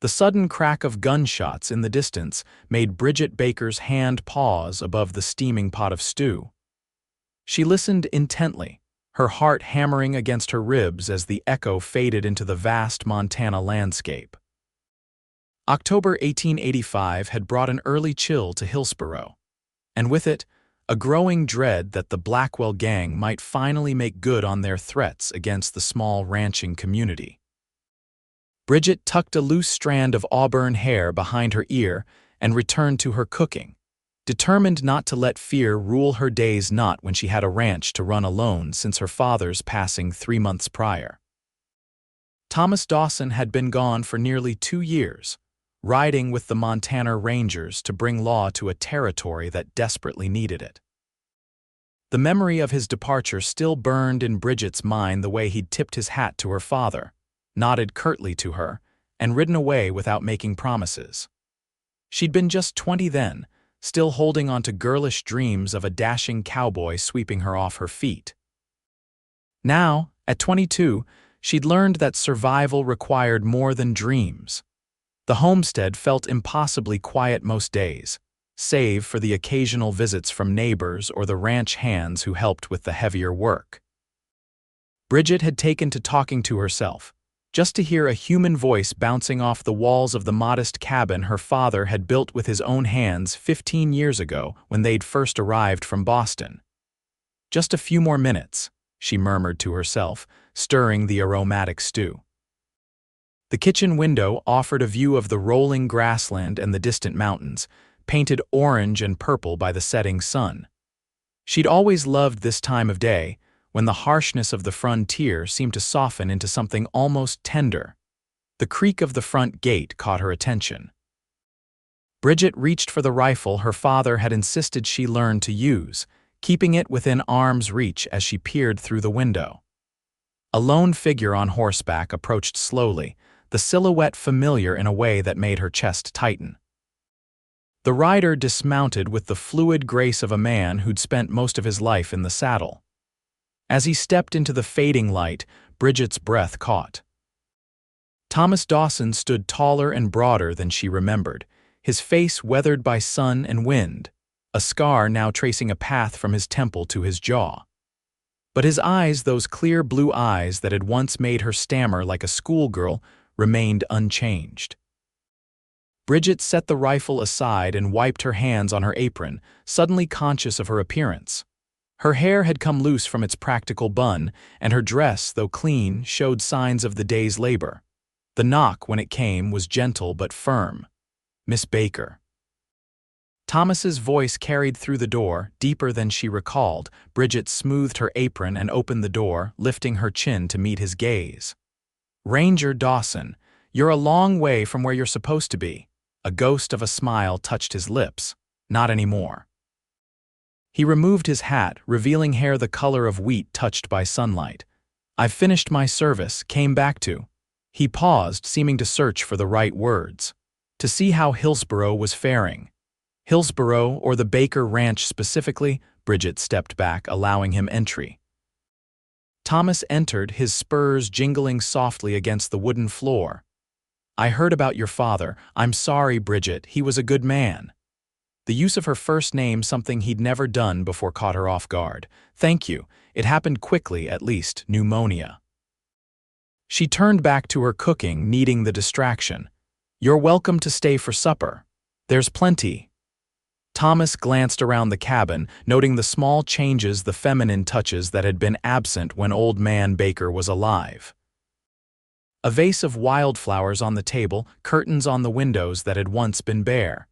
The sudden crack of gunshots in the distance made Bridget Baker's hand pause above the steaming pot of stew. She listened intently, her heart hammering against her ribs as the echo faded into the vast Montana landscape. October 1885 had brought an early chill to Hillsborough, and with it, a growing dread that the Blackwell Gang might finally make good on their threats against the small ranching community. Bridget tucked a loose strand of auburn hair behind her ear and returned to her cooking, determined not to let fear rule her days, not when she had a ranch to run alone since her father's passing 3 months prior. Thomas Dawson had been gone for nearly 2 years, riding with the Montana Rangers to bring law to a territory that desperately needed it. The memory of his departure still burned in Bridget's mind, the way he'd tipped his hat to her father, nodded curtly to her, and ridden away without making promises. She'd been just 20 then, still holding on to girlish dreams of a dashing cowboy sweeping her off her feet. Now, at 22, she'd learned that survival required more than dreams. The homestead felt impossibly quiet most days, save for the occasional visits from neighbors or the ranch hands who helped with the heavier work. Bridget had taken to talking to herself, just to hear a human voice bouncing off the walls of the modest cabin her father had built with his own hands 15 years ago when they'd first arrived from Boston. "Just a few more minutes," she murmured to herself, stirring the aromatic stew. The kitchen window offered a view of the rolling grassland and the distant mountains, painted orange and purple by the setting sun. She'd always loved this time of day, when the harshness of the frontier seemed to soften into something almost tender. The creak of the front gate caught her attention. Bridget reached for the rifle her father had insisted she learn to use, keeping it within arm's reach as she peered through the window. A lone figure on horseback approached slowly, the silhouette familiar in a way that made her chest tighten. The rider dismounted with the fluid grace of a man who'd spent most of his life in the saddle. As he stepped into the fading light, Bridget's breath caught. Thomas Dawson stood taller and broader than she remembered, his face weathered by sun and wind, a scar now tracing a path from his temple to his jaw. But his eyes, those clear blue eyes that had once made her stammer like a schoolgirl, remained unchanged. Bridget set the rifle aside and wiped her hands on her apron, suddenly conscious of her appearance. Her hair had come loose from its practical bun, and her dress, though clean, showed signs of the day's labor. The knock, when it came, was gentle but firm. "Miss Baker." Thomas's voice carried through the door, deeper than she recalled. Bridget smoothed her apron and opened the door, lifting her chin to meet his gaze. "Ranger Dawson, you're a long way from where you're supposed to be." A ghost of a smile touched his lips. "Not anymore." He removed his hat, revealing hair the color of wheat touched by sunlight. "I've finished my service, came back to." He paused, seeming to search for the right words. To see how Hillsborough was faring. Hillsborough, or the Baker Ranch specifically. Bridget stepped back, allowing him entry. Thomas entered, his spurs jingling softly against the wooden floor. "I heard about your father. I'm sorry, Bridget, he was a good man." The use of her first name, something he'd never done before, caught her off guard. "Thank you. It happened quickly, at least, pneumonia." She turned back to her cooking, needing the distraction. "You're welcome to stay for supper. There's plenty." Thomas glanced around the cabin, noting the small changes, the feminine touches that had been absent when Old Man Baker was alive. A vase of wildflowers on the table, curtains on the windows that had once been bare.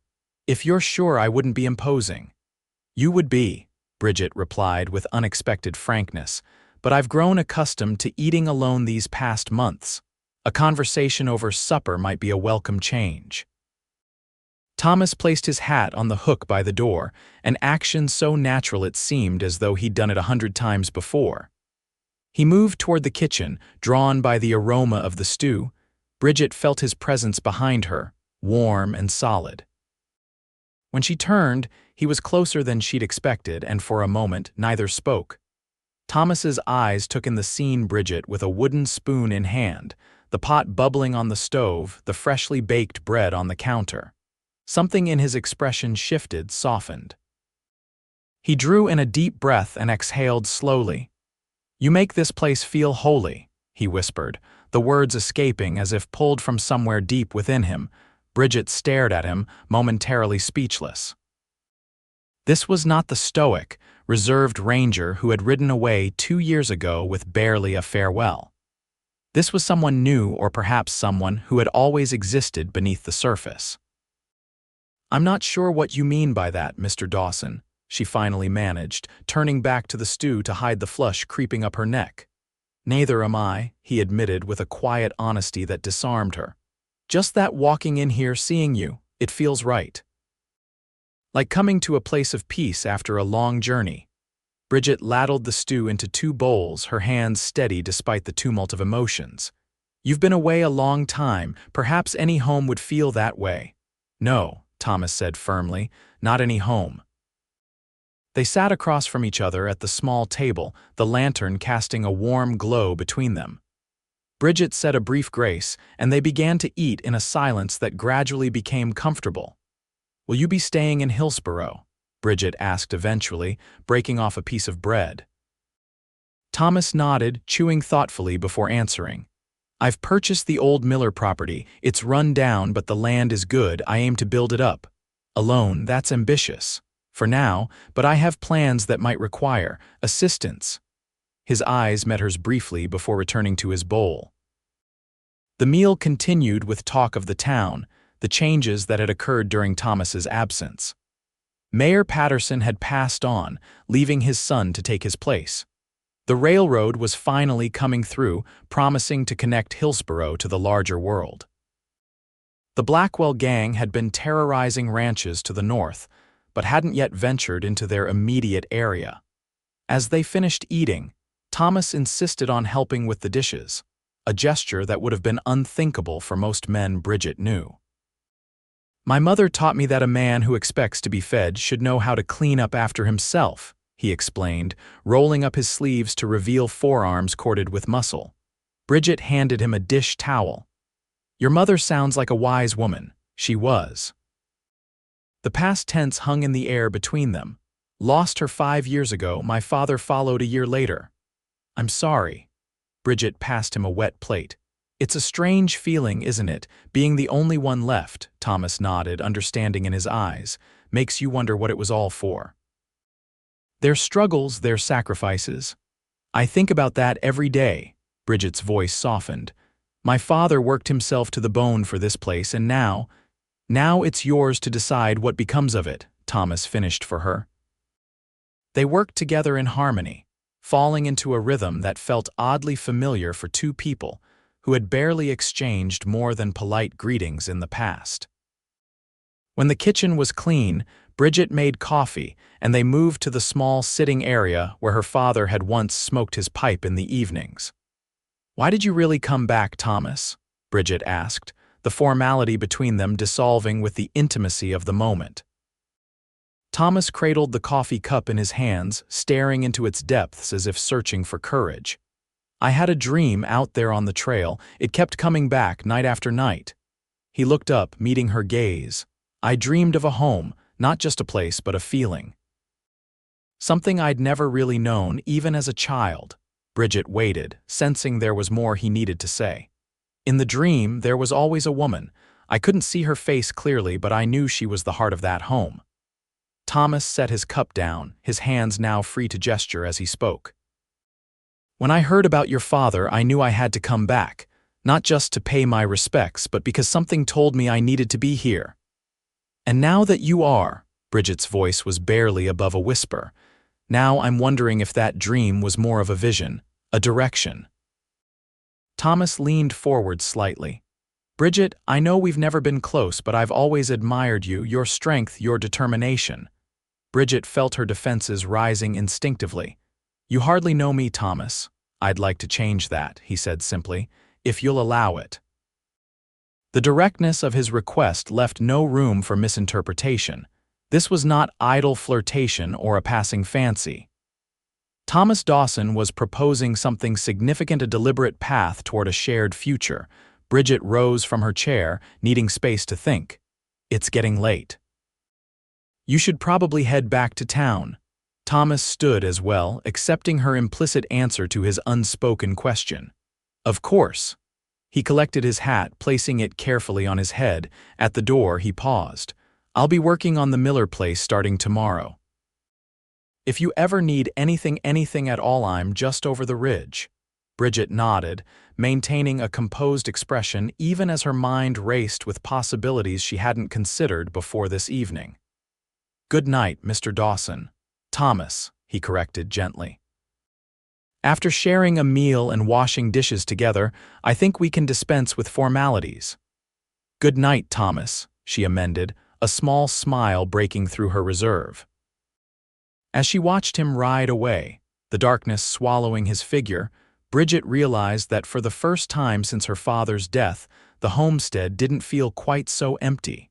"If you're sure I wouldn't be imposing." "You would be," Bridget replied with unexpected frankness, "but I've grown accustomed to eating alone these past months. A conversation over supper might be a welcome change." Thomas placed his hat on the hook by the door, an action so natural it seemed as though he'd done it 100 times before. He moved toward the kitchen, drawn by the aroma of the stew. Bridget felt his presence behind her, warm and solid. When she turned, he was closer than she'd expected, and for a moment, neither spoke. Thomas's eyes took in the scene, Bridget with a wooden spoon in hand, the pot bubbling on the stove, the freshly baked bread on the counter. Something in his expression shifted, softened. He drew in a deep breath and exhaled slowly. "You make this place feel holy," he whispered, the words escaping as if pulled from somewhere deep within him. Bridget stared at him, momentarily speechless. This was not the stoic, reserved ranger who had ridden away 2 years ago with barely a farewell. This was someone new, or perhaps someone who had always existed beneath the surface. "I'm not sure what you mean by that, Mr. Dawson," she finally managed, turning back to the stew to hide the flush creeping up her neck. "Neither am I," he admitted with a quiet honesty that disarmed her. "Just that walking in here seeing you, it feels right. Like coming to a place of peace after a long journey." Bridget ladled the stew into 2 bowls, her hands steady despite the tumult of emotions. "You've been away a long time, perhaps any home would feel that way." "No," Thomas said firmly, "not any home." They sat across from each other at the small table, the lantern casting a warm glow between them. Bridget said a brief grace, and they began to eat in a silence that gradually became comfortable. "Will you be staying in Hillsborough?" Bridget asked eventually, breaking off a piece of bread. Thomas nodded, chewing thoughtfully before answering. "I've purchased the old Miller property. It's run down, but the land is good. I aim to build it up. Alone, that's ambitious. For now, but I have plans that might require assistance." His eyes met hers briefly before returning to his bowl. The meal continued with talk of the town, the changes that had occurred during Thomas's absence. Mayor Patterson had passed on, leaving his son to take his place. The railroad was finally coming through, promising to connect Hillsborough to the larger world. The Blackwell Gang had been terrorizing ranches to the north, but hadn't yet ventured into their immediate area. As they finished eating, Thomas insisted on helping with the dishes, a gesture that would have been unthinkable for most men Bridget knew. "My mother taught me that a man who expects to be fed should know how to clean up after himself," he explained, rolling up his sleeves to reveal forearms corded with muscle. Bridget handed him a dish towel. "Your mother sounds like a wise woman." She was. The past tense hung in the air between them. "Lost her 5 years ago, my father followed a year later." "I'm sorry." Bridget passed him a wet plate. "It's a strange feeling, isn't it, being the only one left?" Thomas nodded, understanding in his eyes. "Makes you wonder what it was all for." "Their struggles, their sacrifices. I think about that every day." Bridget's voice softened. "My father worked himself to the bone for this place, and now it's yours to decide what becomes of it," Thomas finished for her. They worked together in harmony, falling into a rhythm that felt oddly familiar for 2 people who had barely exchanged more than polite greetings in the past. When the kitchen was clean, Bridget made coffee, and they moved to the small sitting area where her father had once smoked his pipe in the evenings. "Why did you really come back, Thomas?" Bridget asked, the formality between them dissolving with the intimacy of the moment. Thomas cradled the coffee cup in his hands, staring into its depths as if searching for courage. "I had a dream out there on the trail. It kept coming back night after night." He looked up, meeting her gaze. "I dreamed of a home, not just a place but a feeling. Something I'd never really known, even as a child." Bridget waited, sensing there was more he needed to say. "In the dream, there was always a woman. I couldn't see her face clearly, but I knew she was the heart of that home." Thomas set his cup down, his hands now free to gesture as he spoke. "When I heard about your father, I knew I had to come back, not just to pay my respects, but because something told me I needed to be here. And now that you are," Bridget's voice was barely above a whisper, "now I'm wondering if that dream was more of a vision, a direction." Thomas leaned forward slightly. "Bridget, I know we've never been close, but I've always admired you, your strength, your determination." Bridget felt her defenses rising instinctively. "You hardly know me, Thomas." "I'd like to change that," he said simply, "if you'll allow it." The directness of his request left no room for misinterpretation. This was not idle flirtation or a passing fancy. Thomas Dawson was proposing something significant, a deliberate path toward a shared future. Bridget rose from her chair, needing space to think. It's getting late. You should probably head back to town. Thomas stood as well, accepting her implicit answer to his unspoken question. Of course. He collected his hat, placing it carefully on his head. At the door, he paused. I'll be working on the Miller place starting tomorrow. If you ever need anything at all, I'm just over the ridge. Bridget nodded, maintaining a composed expression even as her mind raced with possibilities she hadn't considered before this evening. Good night, Mr. Dawson. Thomas, he corrected gently. After sharing a meal and washing dishes together, I think we can dispense with formalities. Good night, Thomas, she amended, a small smile breaking through her reserve. As she watched him ride away, the darkness swallowing his figure, Bridget realized that for the first time since her father's death, the homestead didn't feel quite so empty.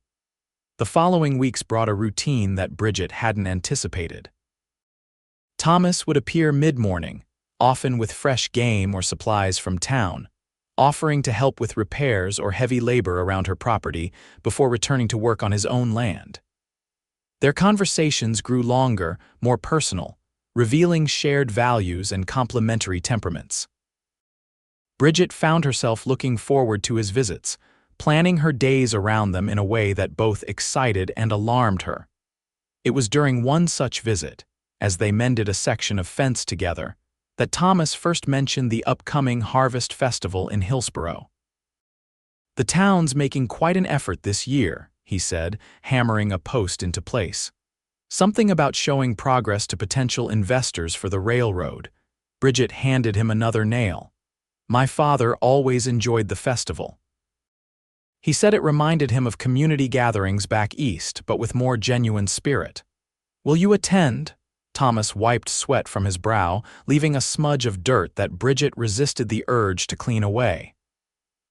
The following weeks brought a routine that Bridget hadn't anticipated. Thomas would appear mid-morning, often with fresh game or supplies from town, offering to help with repairs or heavy labor around her property before returning to work on his own land. Their conversations grew longer, more personal, revealing shared values and complementary temperaments. Bridget found herself looking forward to his visits, planning her days around them in a way that both excited and alarmed her. It was during one such visit, as they mended a section of fence together, that Thomas first mentioned the upcoming Harvest Festival in Hillsborough. The town's making quite an effort this year, he said, hammering a post into place. Something about showing progress to potential investors for the railroad. Bridget handed him another nail. My father always enjoyed the festival. He said it reminded him of community gatherings back east, but with more genuine spirit. Will you attend? Thomas wiped sweat from his brow, leaving a smudge of dirt that Bridget resisted the urge to clean away.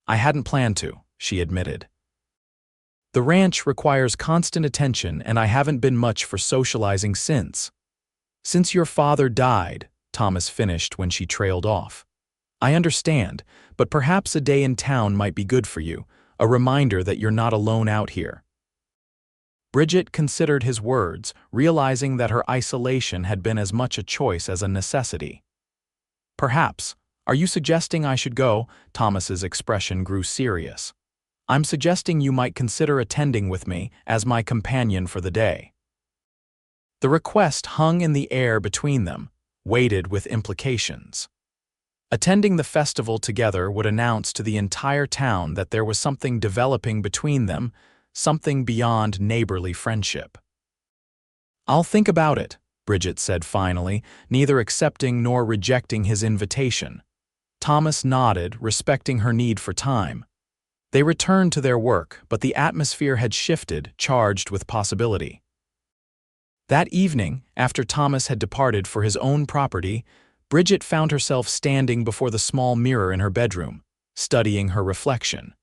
I hadn't planned to, she admitted. The ranch requires constant attention, and I haven't been much for socializing since. Since your father died, Thomas finished when she trailed off. I understand, but perhaps a day in town might be good for you, a reminder that you're not alone out here. Bridget considered his words, realizing that her isolation had been as much a choice as a necessity. Perhaps. Are you suggesting I should go? Thomas's expression grew serious. I'm suggesting you might consider attending with me as my companion for the day. The request hung in the air between them, weighted with implications. Attending the festival together would announce to the entire town that there was something developing between them, something beyond neighborly friendship. I'll think about it, Bridget said finally, neither accepting nor rejecting his invitation. Thomas nodded, respecting her need for time. They returned to their work, but the atmosphere had shifted, charged with possibility. That evening, after Thomas had departed for his own property, Bridget found herself standing before the small mirror in her bedroom, studying her reflection.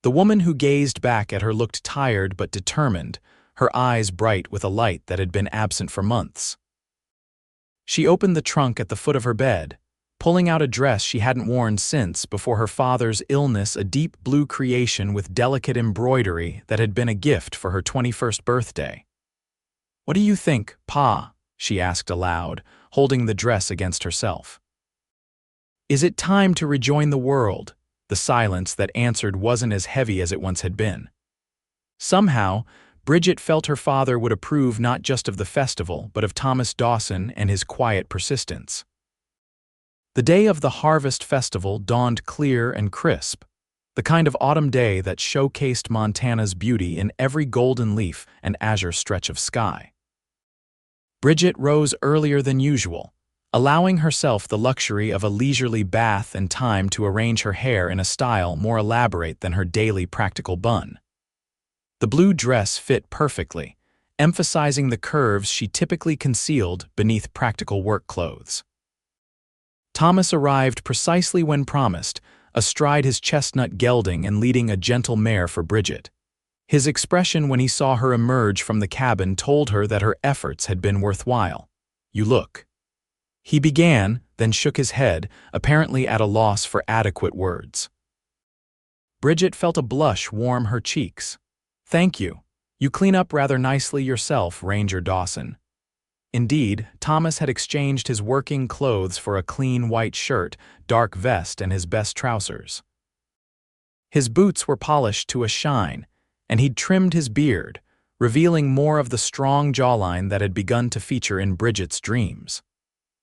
The woman who gazed back at her looked tired but determined, her eyes bright with a light that had been absent for months. She opened the trunk at the foot of her bed, pulling out a dress she hadn't worn since before her father's illness, a deep blue creation with delicate embroidery that had been a gift for her 21st birthday. What do you think, Pa? She asked aloud, holding the dress against herself. Is it time to rejoin the world? The silence that answered wasn't as heavy as it once had been. Somehow, Bridget felt her father would approve not just of the festival, but of Thomas Dawson and his quiet persistence. The day of the Harvest Festival dawned clear and crisp, the kind of autumn day that showcased Montana's beauty in every golden leaf and azure stretch of sky. Bridget rose earlier than usual, allowing herself the luxury of a leisurely bath and time to arrange her hair in a style more elaborate than her daily practical bun. The blue dress fit perfectly, emphasizing the curves she typically concealed beneath practical work clothes. Thomas arrived precisely when promised, astride his chestnut gelding and leading a gentle mare for Bridget. His expression when he saw her emerge from the cabin told her that her efforts had been worthwhile. You look. He began, then shook his head, apparently at a loss for adequate words. Bridget felt a blush warm her cheeks. "Thank you. You clean up rather nicely yourself, Ranger Dawson." Indeed, Thomas had exchanged his working clothes for a clean white shirt, dark vest, and his best trousers. His boots were polished to a shine, and he'd trimmed his beard, revealing more of the strong jawline that had begun to feature in Bridget's dreams.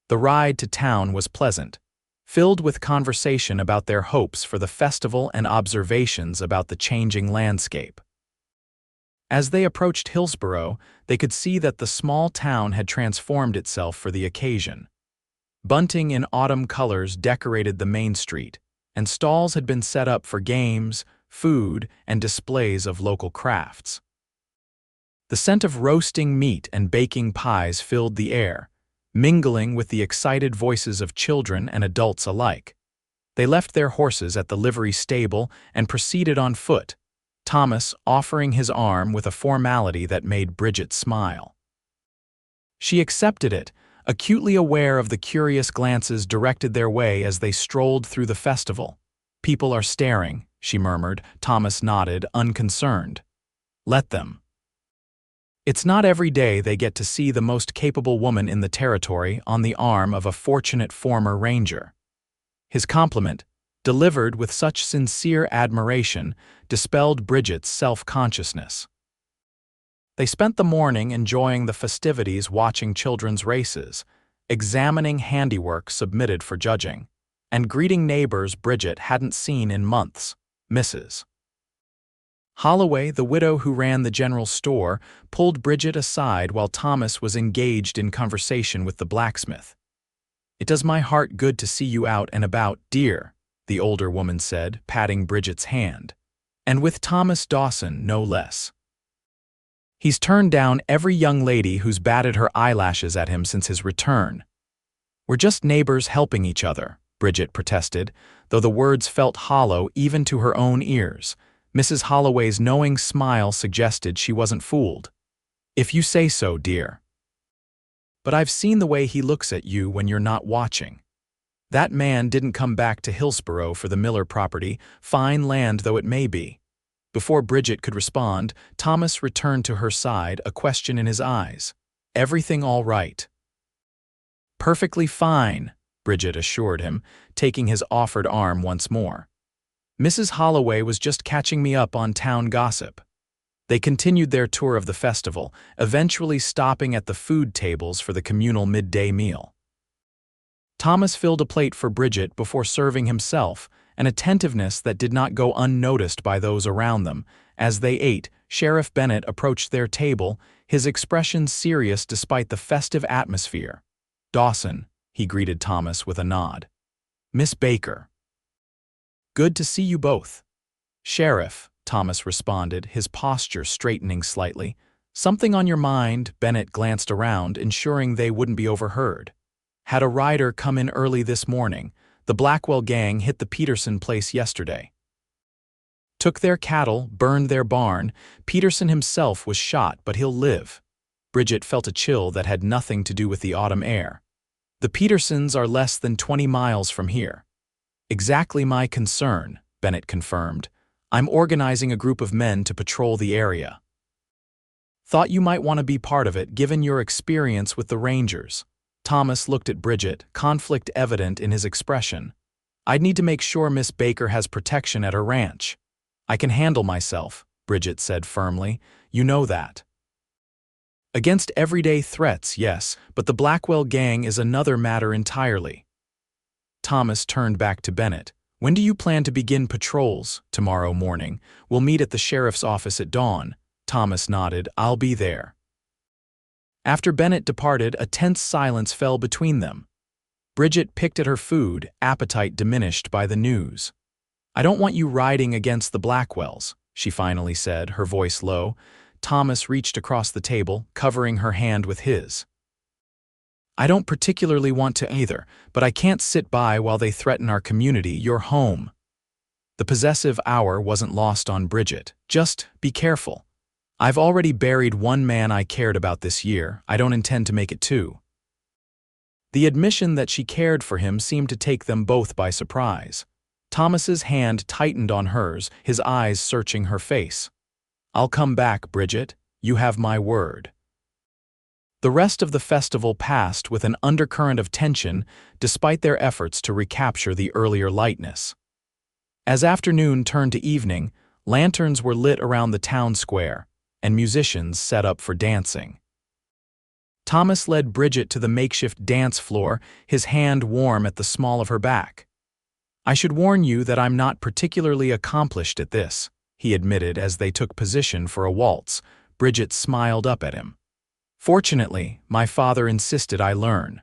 The ride to town was pleasant, filled with conversation about their hopes for the festival and observations about the changing landscape. As they approached Hillsborough, they could see that the small town had transformed itself for the occasion. Bunting in autumn colors decorated the main street, and stalls had been set up for games, food, and displays of local crafts. The scent of roasting meat and baking pies filled the air, mingling with the excited voices of children and adults alike. They left their horses at the livery stable and proceeded on foot, Thomas offering his arm with a formality that made Bridget smile. She accepted it, acutely aware of the curious glances directed their way as they strolled through the festival. "People are staring," she murmured. Thomas nodded, unconcerned. "Let them. It's not every day they get to see the most capable woman in the territory on the arm of a fortunate former ranger." His compliment, delivered with such sincere admiration, dispelled Bridget's self-consciousness. They spent the morning enjoying the festivities, watching children's races, examining handiwork submitted for judging, and greeting neighbors Bridget hadn't seen in months, Mrs. Holloway, the widow who ran the general store, pulled Bridget aside while Thomas was engaged in conversation with the blacksmith. "It does my heart good to see you out and about, dear," the older woman said, patting Bridget's hand. "And with Thomas Dawson, no less. He's turned down every young lady who's batted her eyelashes at him since his return." "We're just neighbors helping each other," Bridget protested, though the words felt hollow even to her own ears. Mrs. Holloway's knowing smile suggested she wasn't fooled. "If you say so, dear. But I've seen the way he looks at you when you're not watching. That man didn't come back to Hillsborough for the Miller property, fine land though it may be." Before Bridget could respond, Thomas returned to her side, a question in his eyes. "Everything all right?" "Perfectly fine," Bridget assured him, taking his offered arm once more. "Mrs. Holloway was just catching me up on town gossip." They continued their tour of the festival, eventually stopping at the food tables for the communal midday meal. Thomas filled a plate for Bridget before serving himself, an attentiveness that did not go unnoticed by those around them. As they ate, Sheriff Bennett approached their table, his expression serious despite the festive atmosphere. "Dawson," he greeted Thomas with a nod. "Miss Baker." "Good to see you both." "Sheriff," Thomas responded, his posture straightening slightly. "Something on your mind?" Bennett glanced around, ensuring they wouldn't be overheard. "Had a rider come in early this morning. The Blackwell Gang hit the Peterson place yesterday. Took their cattle, burned their barn. Peterson himself was shot, but he'll live." Bridget felt a chill that had nothing to do with the autumn air. "The Petersons are less than 20 miles from here." "Exactly my concern," Bennett confirmed. "I'm organizing a group of men to patrol the area. Thought you might want to be part of it, given your experience with the Rangers." Thomas looked at Bridget, conflict evident in his expression. "I'd need to make sure Miss Baker has protection at her ranch." "I can handle myself," Bridget said firmly. "You know that." "Against everyday threats, yes, but the Blackwell Gang is another matter entirely." Thomas turned back to Bennett. "When do you plan to begin patrols?" "Tomorrow morning. We'll meet at the sheriff's office at dawn." Thomas nodded. "I'll be there." After Bennett departed, a tense silence fell between them. Bridget picked at her food, appetite diminished by the news. "I don't want you riding against the Blackwells," she finally said, her voice low. Thomas reached across the table, covering her hand with his. "I don't particularly want to either, but I can't sit by while they threaten our community, your home." The possessive hour wasn't lost on Bridget. "Just be careful. I've already buried one man I cared about this year. I don't intend to make it two." The admission that she cared for him seemed to take them both by surprise. Thomas's hand tightened on hers, his eyes searching her face. "I'll come back, Bridget. You have my word." The rest of the festival passed with an undercurrent of tension despite their efforts to recapture the earlier lightness. As afternoon turned to evening, lanterns were lit around the town square, and musicians set up for dancing. Thomas led Bridget to the makeshift dance floor, his hand warm at the small of her back. "I should warn you that I'm not particularly accomplished at this," he admitted as they took position for a waltz. Bridget smiled up at him. "Fortunately, my father insisted I learn.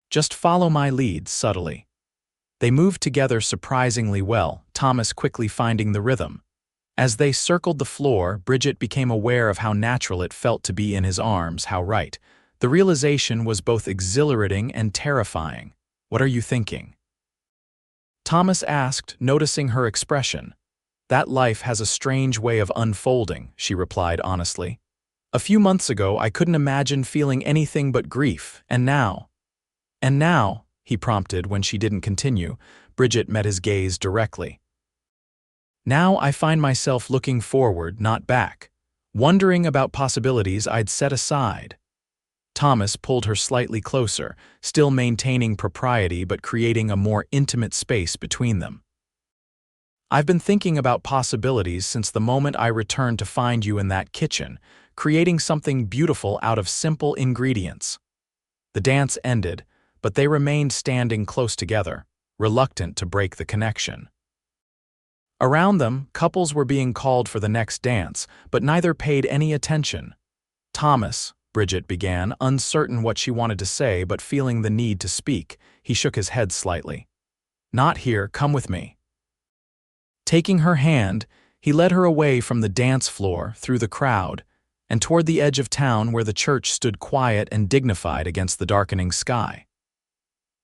Just follow my lead subtly." They moved together surprisingly well, Thomas quickly finding the rhythm. As they circled the floor, Bridget became aware of how natural it felt to be in his arms, how right. The realization was both exhilarating and terrifying. "What are you thinking?" Thomas asked, noticing her expression. "That life has a strange way of unfolding," she replied honestly. "A few months ago I couldn't imagine feeling anything but grief, and now—" "And now," he prompted when she didn't continue. Bridget met his gaze directly. "Now I find myself looking forward, not back, wondering about possibilities I'd set aside." Thomas pulled her slightly closer, still maintaining propriety but creating a more intimate space between them. "I've been thinking about possibilities since the moment I returned to find you in that kitchen, creating something beautiful out of simple ingredients." The dance ended, but they remained standing close together, reluctant to break the connection. Around them, couples were being called for the next dance, but neither paid any attention. "Thomas," Bridget began, uncertain what she wanted to say but feeling the need to speak. He shook his head slightly. "Not here, come with me." Taking her hand, he led her away from the dance floor, through the crowd, and toward the edge of town where the church stood quiet and dignified against the darkening sky.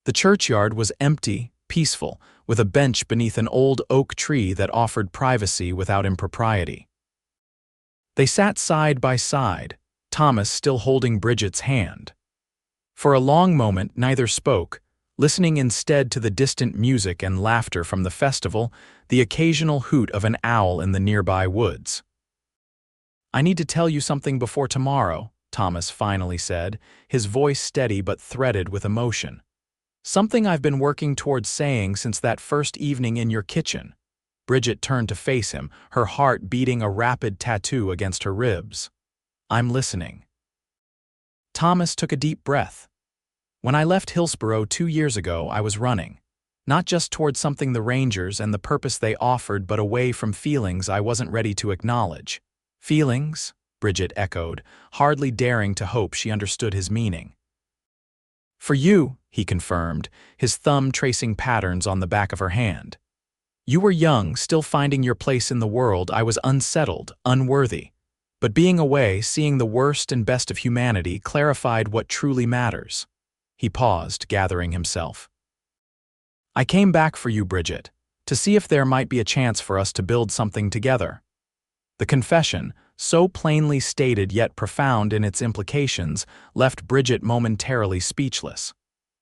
The churchyard was empty, peaceful, with a bench beneath an old oak tree that offered privacy without impropriety. They sat side by side, Thomas still holding Bridget's hand. For a long moment neither spoke, listening instead to the distant music and laughter from the festival, the occasional hoot of an owl in the nearby woods. "I need to tell you something before tomorrow," Thomas finally said, his voice steady but threaded with emotion. "Something I've been working towards saying since that first evening in your kitchen." Bridget turned to face him, her heart beating a rapid tattoo against her ribs. "I'm listening." Thomas took a deep breath. "When I left Hillsborough 2 years ago, I was running. Not just towards something the Rangers and the purpose they offered, but away from feelings I wasn't ready to acknowledge." "Feelings?" Bridget echoed, hardly daring to hope she understood his meaning. "For you," he confirmed, his thumb tracing patterns on the back of her hand. "You were young, still finding your place in the world. I was unsettled, unworthy. But being away, seeing the worst and best of humanity, clarified what truly matters." He paused, gathering himself. "I came back for you, Bridget, to see if there might be a chance for us to build something together." The confession, so plainly stated yet profound in its implications, left Bridget momentarily speechless.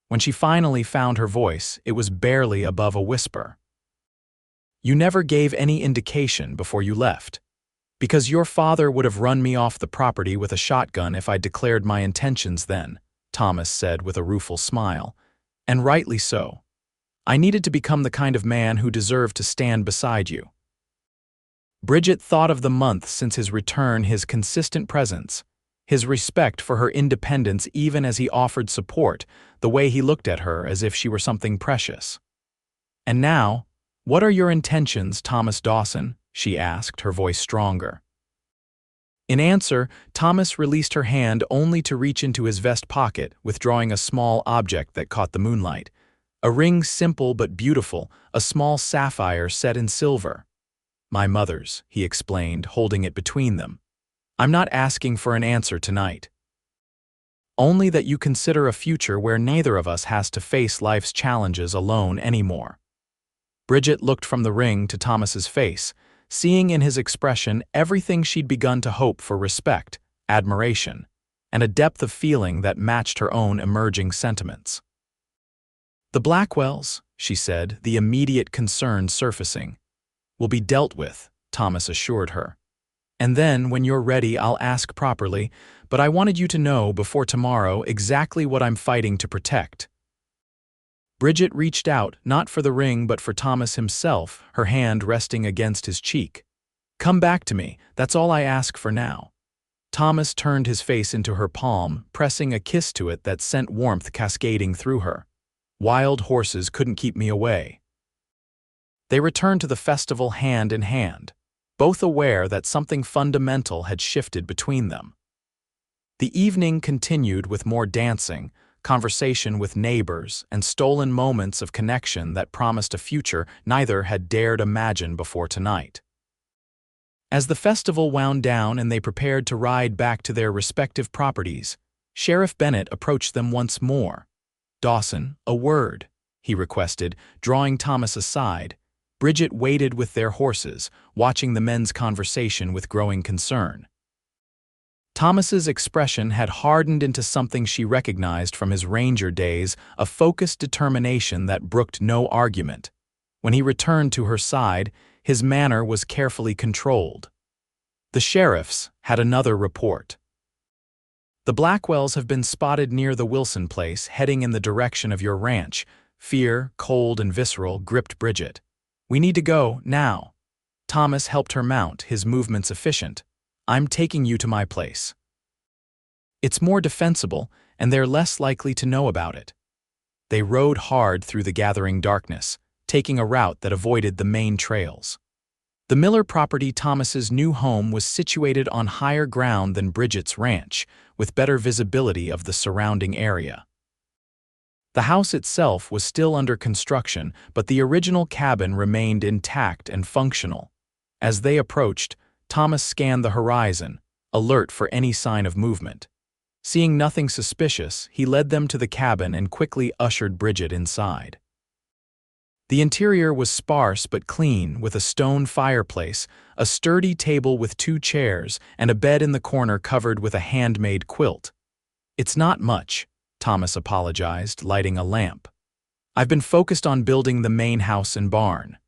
When she finally found her voice, it was barely above a whisper. "You never gave any indication before you left. Because your father would have run me off the property with a shotgun if I declared my intentions then," Thomas said with a rueful smile. "And rightly so. I needed to become the kind of man who deserved to stand beside you." Bridget thought of the months since his return, his consistent presence, his respect for her independence even as he offered support, the way he looked at her as if she were something precious. "And now, what are your intentions, Thomas Dawson?" she asked, her voice stronger. In answer, Thomas released her hand only to reach into his vest pocket, withdrawing a small object that caught the moonlight. A ring simple but beautiful, a small sapphire set in silver. "My mother's," he explained, holding it between them. "I'm not asking for an answer tonight. Only that you consider a future where neither of us has to face life's challenges alone anymore." Bridget looked from the ring to Thomas's face, seeing in his expression everything she'd begun to hope for: respect, admiration, and a depth of feeling that matched her own emerging sentiments. "The Blackwells," she said, the immediate concern surfacing, "will be dealt with," Thomas assured her. "And then, when you're ready, I'll ask properly, but I wanted you to know before tomorrow exactly what I'm fighting to protect." Bridget reached out, not for the ring but for Thomas himself, her hand resting against his cheek. "Come back to me, that's all I ask for now." Thomas turned his face into her palm, pressing a kiss to it that sent warmth cascading through her. "Wild horses couldn't keep me away." They returned to the festival hand in hand, both aware that something fundamental had shifted between them. The evening continued with more dancing, conversation with neighbors, and stolen moments of connection that promised a future neither had dared imagine before tonight. As the festival wound down and they prepared to ride back to their respective properties, Sheriff Bennett approached them once more. "Dawson, a word," he requested, drawing Thomas aside. Bridget waited with their horses, watching the men's conversation with growing concern. Thomas's expression had hardened into something she recognized from his ranger days, a focused determination that brooked no argument. When he returned to her side, his manner was carefully controlled. "The sheriffs had another report. The Blackwells have been spotted near the Wilson place, heading in the direction of your ranch." Fear, cold and visceral, gripped Bridget. "We need to go, now." Thomas helped her mount, his movements efficient. "I'm taking you to my place. It's more defensible, and they're less likely to know about it." They rode hard through the gathering darkness, taking a route that avoided the main trails. The Miller property, Thomas's new home, was situated on higher ground than Bridget's ranch, with better visibility of the surrounding area. The house itself was still under construction, but the original cabin remained intact and functional. As they approached, Thomas scanned the horizon, alert for any sign of movement. Seeing nothing suspicious, he led them to the cabin and quickly ushered Bridget inside. The interior was sparse but clean, with a stone fireplace, a sturdy table with 2 chairs, and a bed in the corner covered with a handmade quilt. "It's not much," Thomas apologized, lighting a lamp. "I've been focused on building the main house and barn."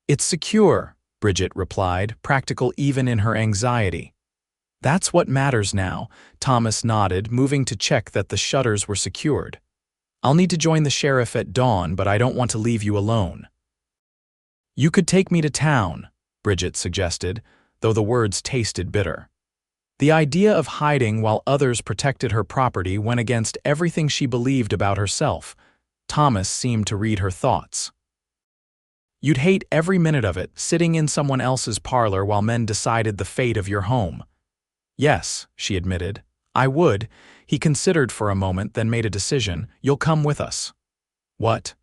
"It's secure," Bridget replied, practical even in her anxiety. "That's what matters now," Thomas nodded, moving to check that the shutters were secured. "I'll need to join the sheriff at dawn, but I don't want to leave you alone." "You could take me to town," Bridget suggested, though the words tasted bitter. The idea of hiding while others protected her property went against everything she believed about herself. Thomas seemed to read her thoughts. "You'd hate every minute of it, sitting in someone else's parlor while men decided the fate of your home." "Yes," she admitted, "I would." He considered for a moment, then made a decision. "You'll come with us." "What?"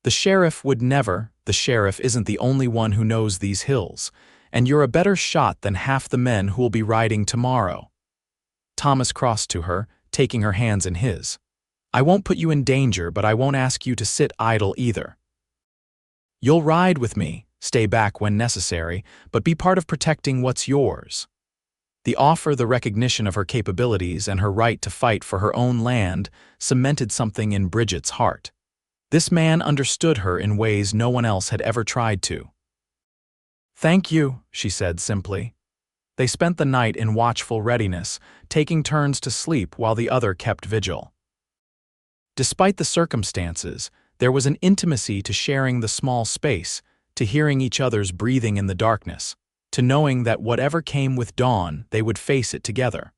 "The sheriff would never. The sheriff isn't the only one who knows these hills, and you're a better shot than half the men who'll be riding tomorrow." Thomas crossed to her, taking her hands in his. "I won't put you in danger, but I won't ask you to sit idle either. You'll ride with me, stay back when necessary, but be part of protecting what's yours." The offer, the recognition of her capabilities and her right to fight for her own land, cemented something in Bridget's heart. This man understood her in ways no one else had ever tried to. "Thank you," she said simply. They spent the night in watchful readiness, taking turns to sleep while the other kept vigil. Despite the circumstances, there was an intimacy to sharing the small space, to hearing each other's breathing in the darkness, to knowing that whatever came with dawn, they would face it together.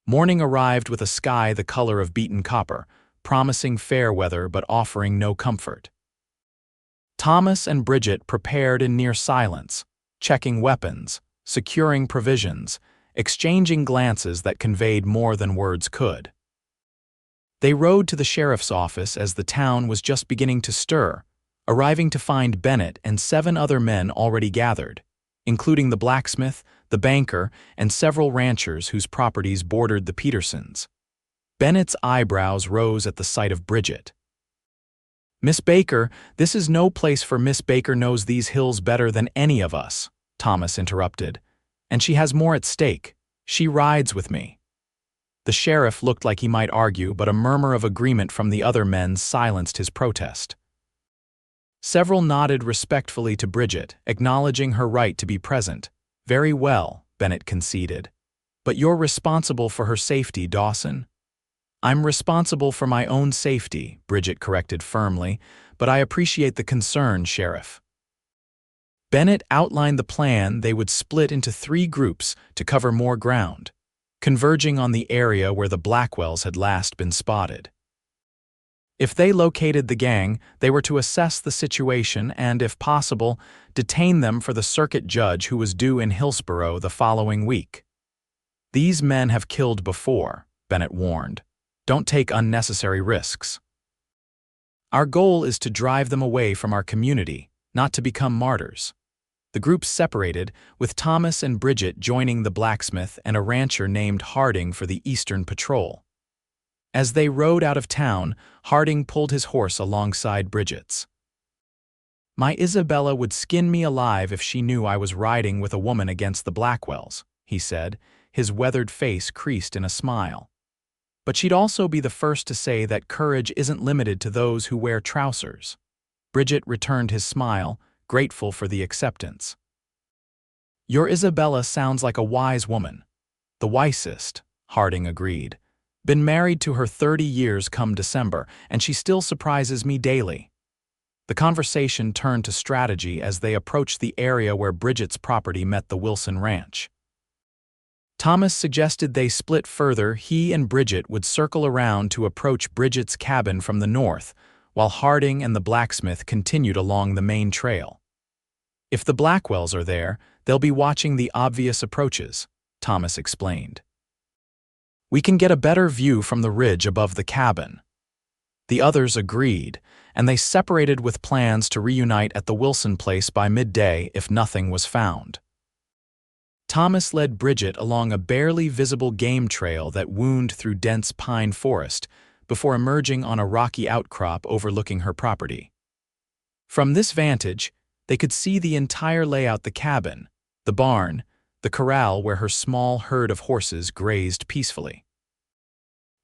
Morning arrived with a sky the color of beaten copper, promising fair weather but offering no comfort. Thomas and Bridget prepared in near silence, checking weapons, securing provisions, exchanging glances that conveyed more than words could. They rode to the sheriff's office as the town was just beginning to stir, arriving to find Bennett and 7 other men already gathered, including the blacksmith, the banker, and several ranchers whose properties bordered the Petersons. Bennett's eyebrows rose at the sight of Bridget. "Miss Baker, this is no place for Miss Baker knows these hills better than any of us," Thomas interrupted. "And she has more at stake. She rides with me." The sheriff looked like he might argue, but a murmur of agreement from the other men silenced his protest. Several nodded respectfully to Bridget, acknowledging her right to be present. "Very well," Bennett conceded. "But you're responsible for her safety, Dawson." "I'm responsible for my own safety," Bridget corrected firmly, "but I appreciate the concern, Sheriff." Bennett outlined the plan. They would split into 3 groups to cover more ground, converging on the area where the Blackwells had last been spotted. If they located the gang, they were to assess the situation and, if possible, detain them for the circuit judge who was due in Hillsborough the following week. "These men have killed before," Bennett warned. "Don't take unnecessary risks. Our goal is to drive them away from our community, not to become martyrs." The group separated, with Thomas and Bridget joining the blacksmith and a rancher named Harding for the Eastern Patrol. As they rode out of town, Harding pulled his horse alongside Bridget's. "My Isabella would skin me alive if she knew I was riding with a woman against the Blackwells," he said, his weathered face creased in a smile. "But she'd also be the first to say that courage isn't limited to those who wear trousers." Bridget returned his smile, grateful for the acceptance. "Your Isabella sounds like a wise woman." "The wisest," Harding agreed. "Been married to her 30 years come December, and she still surprises me daily." The conversation turned to strategy as they approached the area where Bridget's property met the Wilson Ranch. Thomas suggested they split further. He and Bridget would circle around to approach Bridget's cabin from the north, while Harding and the blacksmith continued along the main trail. "If the Blackwells are there, they'll be watching the obvious approaches," Thomas explained. "We can get a better view from the ridge above the cabin." The others agreed, and they separated with plans to reunite at the Wilson place by midday if nothing was found. Thomas led Bridget along a barely visible game trail that wound through dense pine forest before emerging on a rocky outcrop overlooking her property. From this vantage, they could see the entire layout: the cabin, the barn, the corral where her small herd of horses grazed peacefully.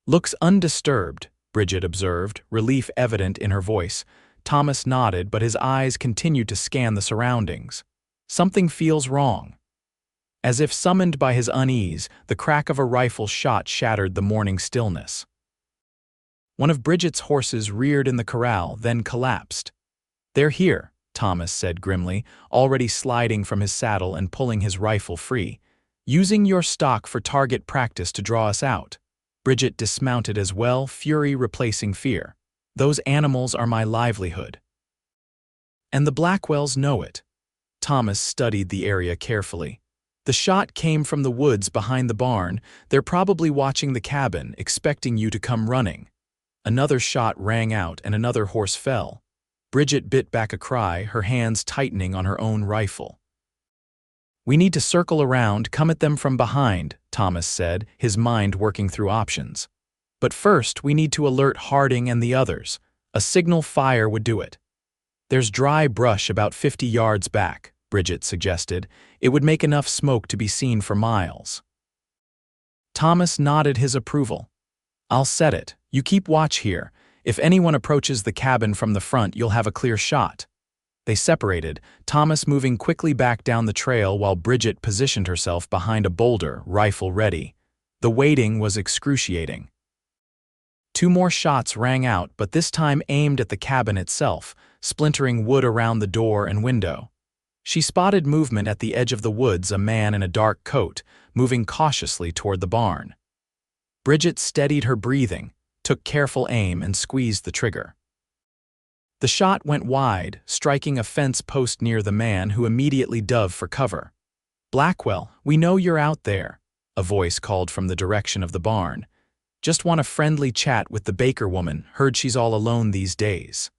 "Looks undisturbed," Bridget observed, relief evident in her voice. Thomas nodded, but his eyes continued to scan the surroundings. "Something feels wrong." As if summoned by his unease, the crack of a rifle shot shattered the morning stillness. One of Bridget's horses reared in the corral, then collapsed. "They're here," Thomas said grimly, already sliding from his saddle and pulling his rifle free. "Using your stock for target practice to draw us out." Bridget dismounted as well, fury replacing fear. "Those animals are my livelihood. And the Blackwells know it." Thomas studied the area carefully. "The shot came from the woods behind the barn. They're probably watching the cabin, expecting you to come running." Another shot rang out and another horse fell. Bridget bit back a cry, her hands tightening on her own rifle. "We need to circle around, come at them from behind," Thomas said, his mind working through options. "But first, we need to alert Harding and the others. A signal fire would do it." "There's dry brush about 50 yards back," Bridget suggested. "It would make enough smoke to be seen for miles." Thomas nodded his approval. "I'll set it. You keep watch here. If anyone approaches the cabin from the front, you'll have a clear shot." They separated, Thomas moving quickly back down the trail while Bridget positioned herself behind a boulder, rifle ready. The waiting was excruciating. 2 more shots rang out, but this time aimed at the cabin itself, splintering wood around the door and window. She spotted movement at the edge of the woods, a man in a dark coat, moving cautiously toward the barn. Bridget steadied her breathing, took careful aim, and squeezed the trigger. The shot went wide, striking a fence post near the man, who immediately dove for cover. "Blackwell, we know you're out there," a voice called from the direction of the barn. "Just want a friendly chat with the Baker woman. Heard she's all alone these days."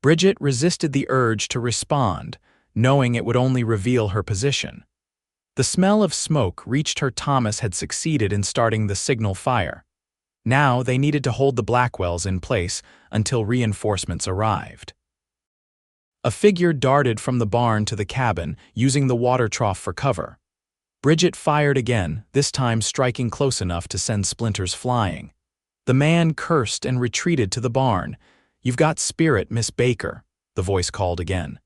Bridget resisted the urge to respond, knowing it would only reveal her position. The smell of smoke reached her. Thomas had succeeded in starting the signal fire. Now they needed to hold the Blackwells in place until reinforcements arrived. A figure darted from the barn to the cabin, using the water trough for cover. Bridget fired again, this time striking close enough to send splinters flying. The man cursed and retreated to the barn. "You've got spirit, Miss Baker," the voice called again.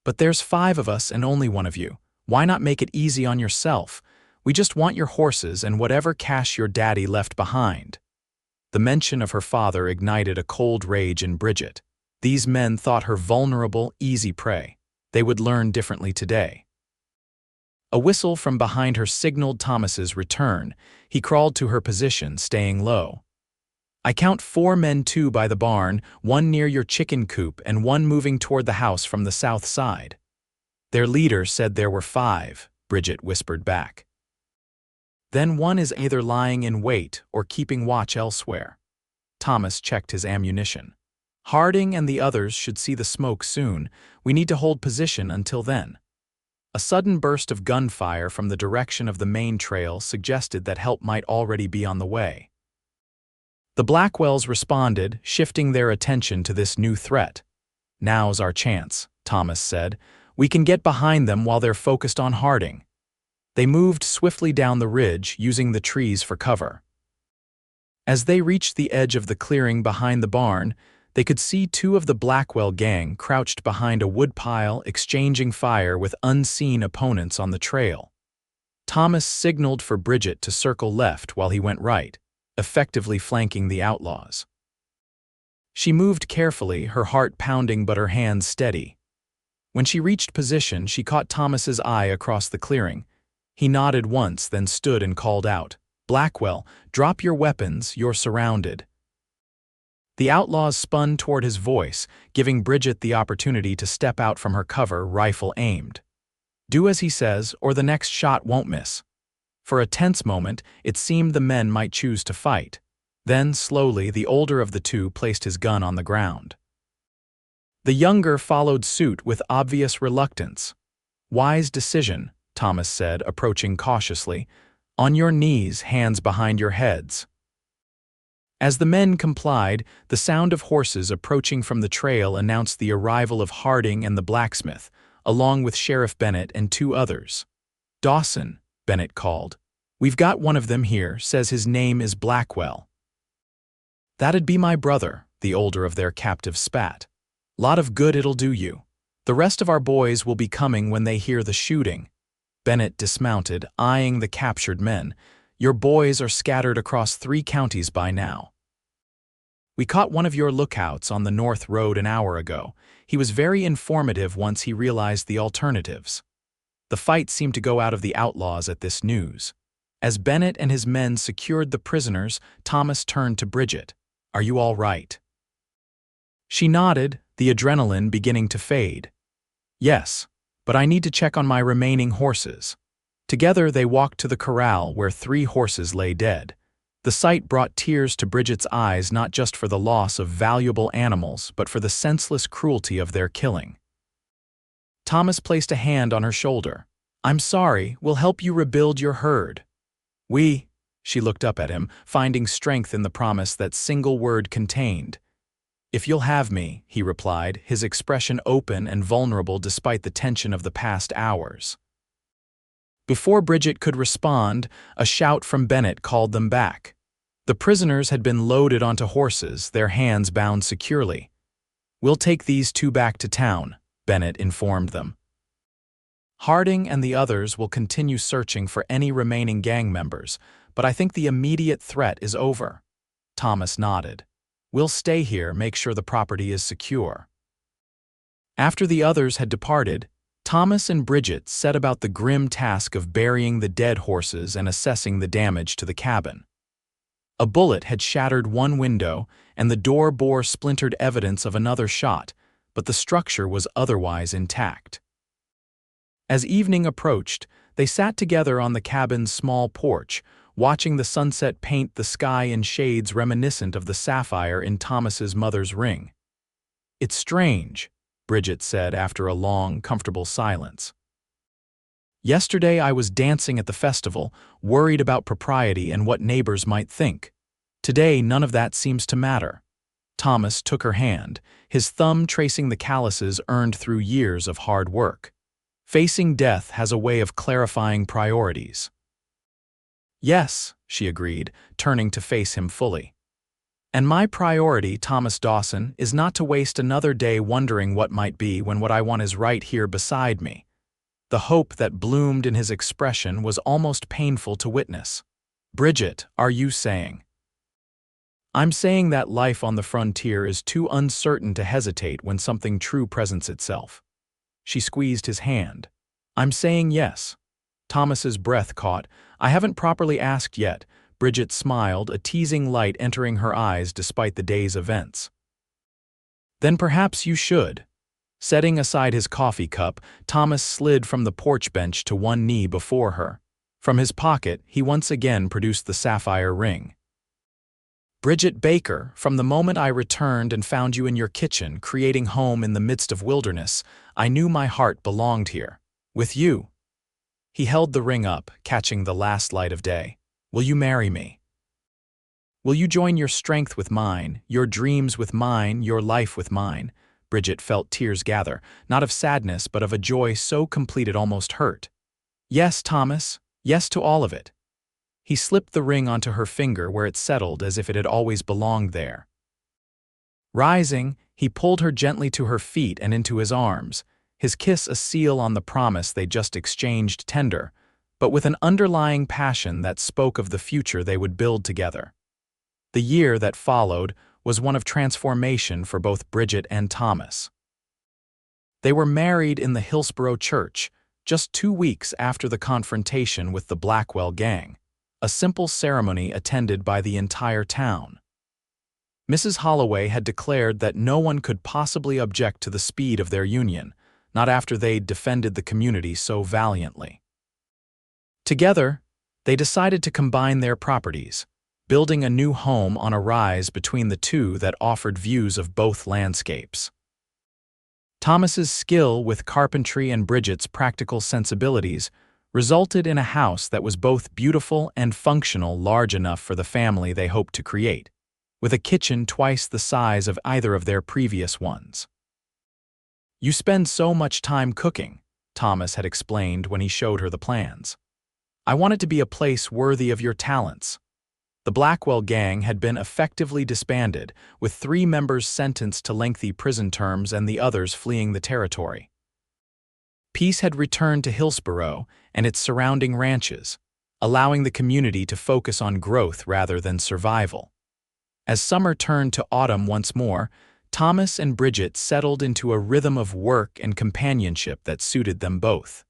"But there's 5 of us and only one of you. Why not make it easy on yourself? We just want your horses and whatever cash your daddy left behind." The mention of her father ignited a cold rage in Bridget. These men thought her vulnerable, easy prey. They would learn differently today. A whistle from behind her signaled Thomas's return. He crawled to her position, staying low. "I count 4 men, 2 by the barn, 1 near your chicken coop, and 1 moving toward the house from the south side." "Their leader said there were 5, Bridget whispered back. "Then 1 is either lying in wait or keeping watch elsewhere." Thomas checked his ammunition. "Harding and the others should see the smoke soon. We need to hold position until then." A sudden burst of gunfire from the direction of the main trail suggested that help might already be on the way. The Blackwells responded, shifting their attention to this new threat. "Now's our chance," Thomas said. "We can get behind them while they're focused on Harding." They moved swiftly down the ridge, using the trees for cover. As they reached the edge of the clearing behind the barn, they could see 2 of the Blackwell gang crouched behind a woodpile, exchanging fire with unseen opponents on the trail. Thomas signaled for Bridget to circle left while he went right, effectively flanking the outlaws. She moved carefully, her heart pounding but her hands steady. When she reached position, she caught Thomas's eye across the clearing. He nodded once, then stood and called out, "Blackwell, drop your weapons, you're surrounded." The outlaws spun toward his voice, giving Bridget the opportunity to step out from her cover, rifle aimed. "Do as he says, or the next shot won't miss." For a tense moment, it seemed the men might choose to fight. Then, slowly, the older of the 2 placed his gun on the ground. The younger followed suit with obvious reluctance. "Wise decision," Thomas said, approaching cautiously. "On your knees, hands behind your heads." As the men complied, the sound of horses approaching from the trail announced the arrival of Harding and the blacksmith, along with Sheriff Bennett and 2 others. "Dawson," Bennett called. "We've got one of them here, says his name is Blackwell." "That'd be my brother," the older of their captives spat. "Lot of good it'll do you. The rest of our boys will be coming when they hear the shooting." Bennett dismounted, eyeing the captured men. "Your boys are scattered across 3 counties by now. We caught one of your lookouts on the North Road an hour ago. He was very informative once he realized the alternatives." The fight seemed to go out of the outlaws at this news. As Bennett and his men secured the prisoners, Thomas turned to Bridget. "Are you all right?" She nodded, the adrenaline beginning to fade. "Yes, but I need to check on my remaining horses." Together they walked to the corral where 3 horses lay dead. The sight brought tears to Bridget's eyes, not just for the loss of valuable animals, but for the senseless cruelty of their killing. Thomas placed a hand on her shoulder. "I'm sorry, we'll help you rebuild your herd." She looked up at him, finding strength in the promise that single word contained. "If you'll have me," he replied, his expression open and vulnerable despite the tension of the past hours. Before Bridget could respond, a shout from Bennett called them back. The prisoners had been loaded onto horses, their hands bound securely. "We'll take these 2 back to town," Bennett informed them. "Harding and the others will continue searching for any remaining gang members, but I think the immediate threat is over." Thomas nodded. "We'll stay here, make sure the property is secure." After the others had departed, Thomas and Bridget set about the grim task of burying the dead horses and assessing the damage to the cabin. A bullet had shattered one window, and the door bore splintered evidence of another shot, but the structure was otherwise intact. As evening approached, they sat together on the cabin's small porch, watching the sunset paint the sky in shades reminiscent of the sapphire in Thomas's mother's ring. "It's strange," Bridget said after a long, comfortable silence. "Yesterday I was dancing at the festival, worried about propriety and what neighbors might think. Today none of that seems to matter." Thomas took her hand, his thumb tracing the calluses earned through years of hard work. Facing death has a way of clarifying priorities. Yes, she agreed, turning to face him fully. And my priority, Thomas Dawson, is not to waste another day wondering what might be when what I want is right here beside me. The hope that bloomed in his expression was almost painful to witness. Bridget, are you saying? I'm saying that life on the frontier is too uncertain to hesitate when something true presents itself. She squeezed his hand. I'm saying yes. Thomas's breath caught. I haven't properly asked yet. Bridget smiled, a teasing light entering her eyes despite the day's events. Then perhaps you should. Setting aside his coffee cup, Thomas slid from the porch bench to one knee before her. From his pocket, he once again produced the sapphire ring. Bridget Baker, from the moment I returned and found you in your kitchen, creating home in the midst of wilderness, I knew my heart belonged here. With you. He held the ring up, catching the last light of day. Will you marry me? Will you join your strength with mine, your dreams with mine, your life with mine? Bridget felt tears gather, not of sadness but of a joy so complete it almost hurt. Yes, Thomas, yes to all of it. He slipped the ring onto her finger where it settled as if it had always belonged there. Rising, he pulled her gently to her feet and into his arms, his kiss a seal on the promise they just exchanged tender, but with an underlying passion that spoke of the future they would build together. The year that followed was one of transformation for both Bridget and Thomas. They were married in the Hillsborough church, just 2 weeks after the confrontation with the Blackwell Gang, a simple ceremony attended by the entire town. Mrs. Holloway had declared that no one could possibly object to the speed of their union, not after they'd defended the community so valiantly. Together, they decided to combine their properties, building a new home on a rise between the two that offered views of both landscapes. Thomas's skill with carpentry and Bridget's practical sensibilities resulted in a house that was both beautiful and functional, large enough for the family they hoped to create, with a kitchen twice the size of either of their previous ones. You spend so much time cooking, Thomas had explained when he showed her the plans. I want it to be a place worthy of your talents. The Blackwell Gang had been effectively disbanded, with 3 members sentenced to lengthy prison terms and the others fleeing the territory. Peace had returned to Hillsborough and its surrounding ranches, allowing the community to focus on growth rather than survival. As summer turned to autumn once more, Thomas and Bridget settled into a rhythm of work and companionship that suited them both.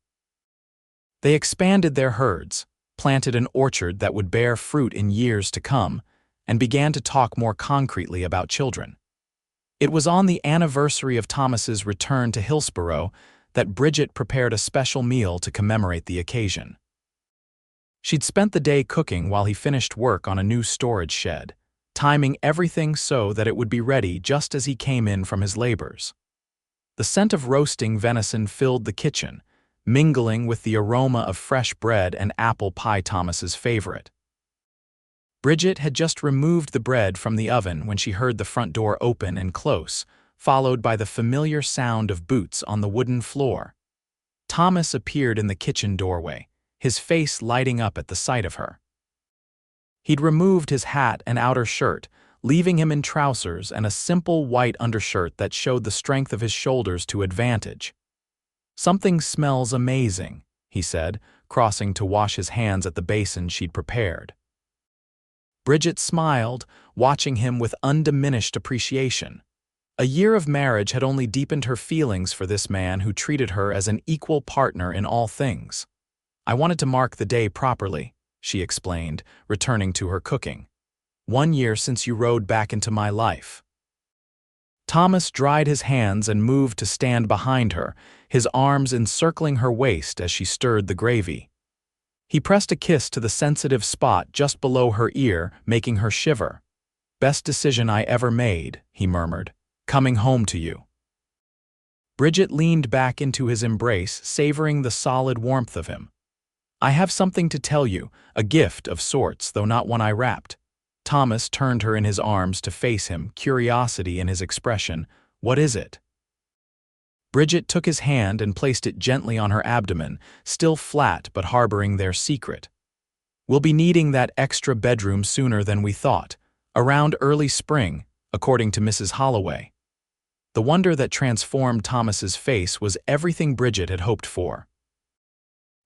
They expanded their herds, planted an orchard that would bear fruit in years to come, and began to talk more concretely about children. It was on the anniversary of Thomas's return to Hillsborough that Bridget prepared a special meal to commemorate the occasion. She'd spent the day cooking while he finished work on a new storage shed, timing everything so that it would be ready just as he came in from his labors. The scent of roasting venison filled the kitchen, mingling with the aroma of fresh bread and apple pie, Thomas's favorite. Bridget had just removed the bread from the oven when she heard the front door open and close, followed by the familiar sound of boots on the wooden floor. Thomas appeared in the kitchen doorway, his face lighting up at the sight of her. He'd removed his hat and outer shirt, leaving him in trousers and a simple white undershirt that showed the strength of his shoulders to advantage. Something smells amazing, he said, crossing to wash his hands at the basin she'd prepared. Bridget smiled, watching him with undiminished appreciation. A year of marriage had only deepened her feelings for this man who treated her as an equal partner in all things. I wanted to mark the day properly, she explained, returning to her cooking. 1 year since you rode back into my life. Thomas dried his hands and moved to stand behind her, his arms encircling her waist as she stirred the gravy. He pressed a kiss to the sensitive spot just below her ear, making her shiver. Best decision I ever made, he murmured, coming home to you. Bridget leaned back into his embrace, savoring the solid warmth of him. I have something to tell you, a gift of sorts, though not one I wrapped. Thomas turned her in his arms to face him, curiosity in his expression. What is it? Bridget took his hand and placed it gently on her abdomen, still flat but harboring their secret. "We'll be needing that extra bedroom sooner than we thought, around early spring, according to Mrs. Holloway." The wonder that transformed Thomas's face was everything Bridget had hoped for.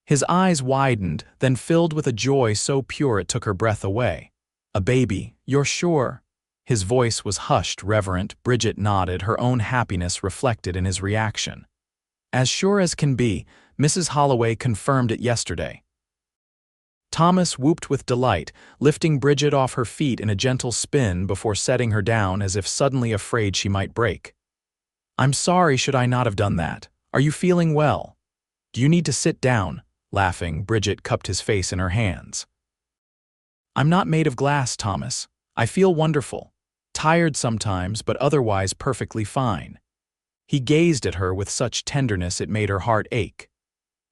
His eyes widened, then filled with a joy so pure it took her breath away. "A baby, you're sure?" His voice was hushed, reverent. Bridget nodded, her own happiness reflected in his reaction. "As sure as can be. Mrs. Holloway confirmed it yesterday." Thomas whooped with delight, lifting Bridget off her feet in a gentle spin before setting her down as if suddenly afraid she might break. "I'm sorry, should I not have done that? Are you feeling well? Do you need to sit down?" Laughing, Bridget cupped his face in her hands. "I'm not made of glass, Thomas. I feel wonderful. Tired sometimes, but otherwise perfectly fine." He gazed at her with such tenderness it made her heart ache.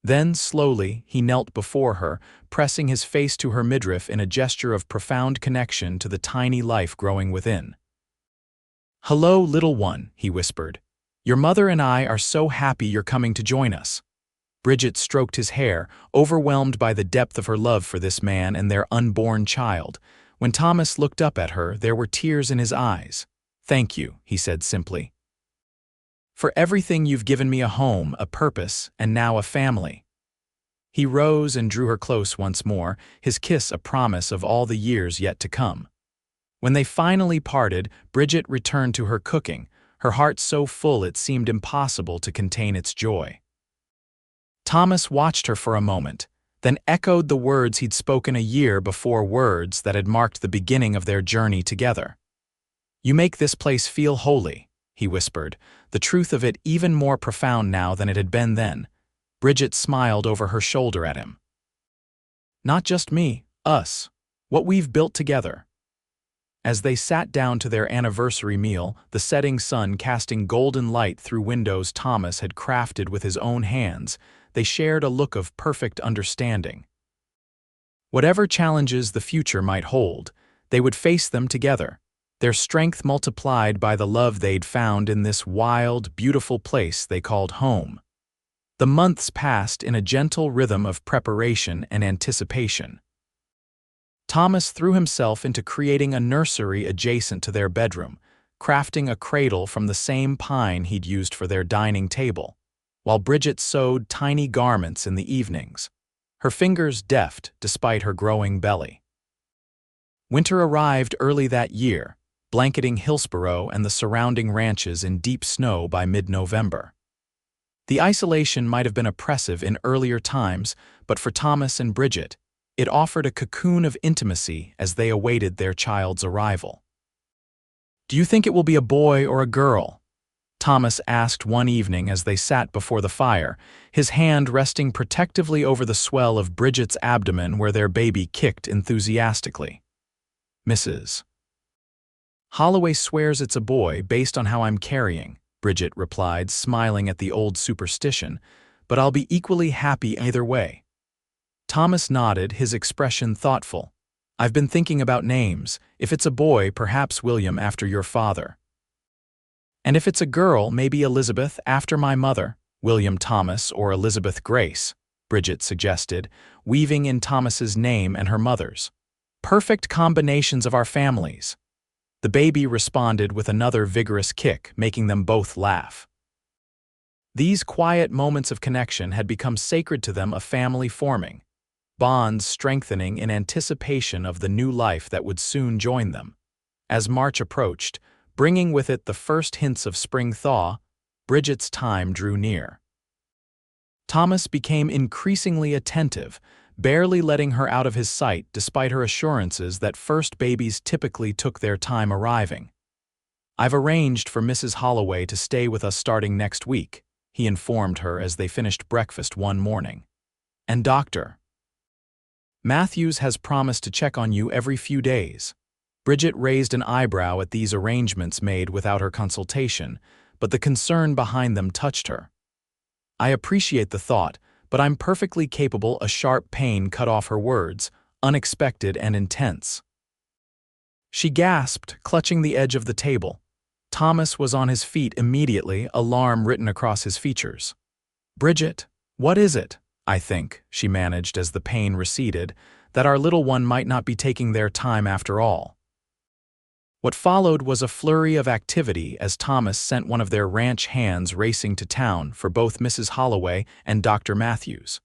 Then, slowly, he knelt before her, pressing his face to her midriff in a gesture of profound connection to the tiny life growing within. "Hello, little one," he whispered. "Your mother and I are so happy you're coming to join us." Bridget stroked his hair, overwhelmed by the depth of her love for this man and their unborn child. When Thomas looked up at her, there were tears in his eyes. "Thank you," he said simply. "For everything you've given me, a home, a purpose, and now a family." He rose and drew her close once more, his kiss a promise of all the years yet to come. When they finally parted, Bridget returned to her cooking, her heart so full it seemed impossible to contain its joy. Thomas watched her for a moment, then echoed the words he'd spoken a year before, words that had marked the beginning of their journey together. "You make this place feel holy," he whispered, the truth of it even more profound now than it had been then. Bridget smiled over her shoulder at him. "Not just me, us. What we've built together." As they sat down to their anniversary meal, the setting sun casting golden light through windows Thomas had crafted with his own hands, they shared a look of perfect understanding. Whatever challenges the future might hold, they would face them together, their strength multiplied by the love they'd found in this wild, beautiful place they called home. The months passed in a gentle rhythm of preparation and anticipation. Thomas threw himself into creating a nursery adjacent to their bedroom, crafting a cradle from the same pine he'd used for their dining table, while Bridget sewed tiny garments in the evenings, her fingers deft despite her growing belly. Winter arrived early that year, blanketing Hillsborough and the surrounding ranches in deep snow by mid-November. The isolation might have been oppressive in earlier times, but for Thomas and Bridget, it offered a cocoon of intimacy as they awaited their child's arrival. "Do you think it will be a boy or a girl?" Thomas asked one evening as they sat before the fire, his hand resting protectively over the swell of Bridget's abdomen where their baby kicked enthusiastically. "Mrs. Holloway swears it's a boy based on how I'm carrying," Bridget replied, smiling at the old superstition, "but I'll be equally happy either way." Thomas nodded, his expression thoughtful. "I've been thinking about names. If it's a boy, perhaps William after your father. And if it's a girl, maybe Elizabeth after my mother, William Thomas or Elizabeth Grace," Bridget suggested, weaving in Thomas's name and her mother's. "Perfect combinations of our families." The baby responded with another vigorous kick, making them both laugh. These quiet moments of connection had become sacred to them, a family forming, bonds strengthening in anticipation of the new life that would soon join them. As March approached, bringing with it the first hints of spring thaw, Bridget's time drew near. Thomas became increasingly attentive, barely letting her out of his sight despite her assurances that first babies typically took their time arriving. "I've arranged for Mrs. Holloway to stay with us starting next week," he informed her as they finished breakfast one morning. "And Dr. Matthews has promised to check on you every few days." Bridget raised an eyebrow at these arrangements made without her consultation, but the concern behind them touched her. "I appreciate the thought, but I'm perfectly capable." A sharp pain cut off her words, unexpected and intense. She gasped, clutching the edge of the table. Thomas was on his feet immediately, alarm written across his features. "Bridget, what is it?" "I think," she managed as the pain receded, "that our little one might not be taking their time after all." What followed was a flurry of activity as Thomas sent one of their ranch hands racing to town for both Mrs. Holloway and Dr. Matthews.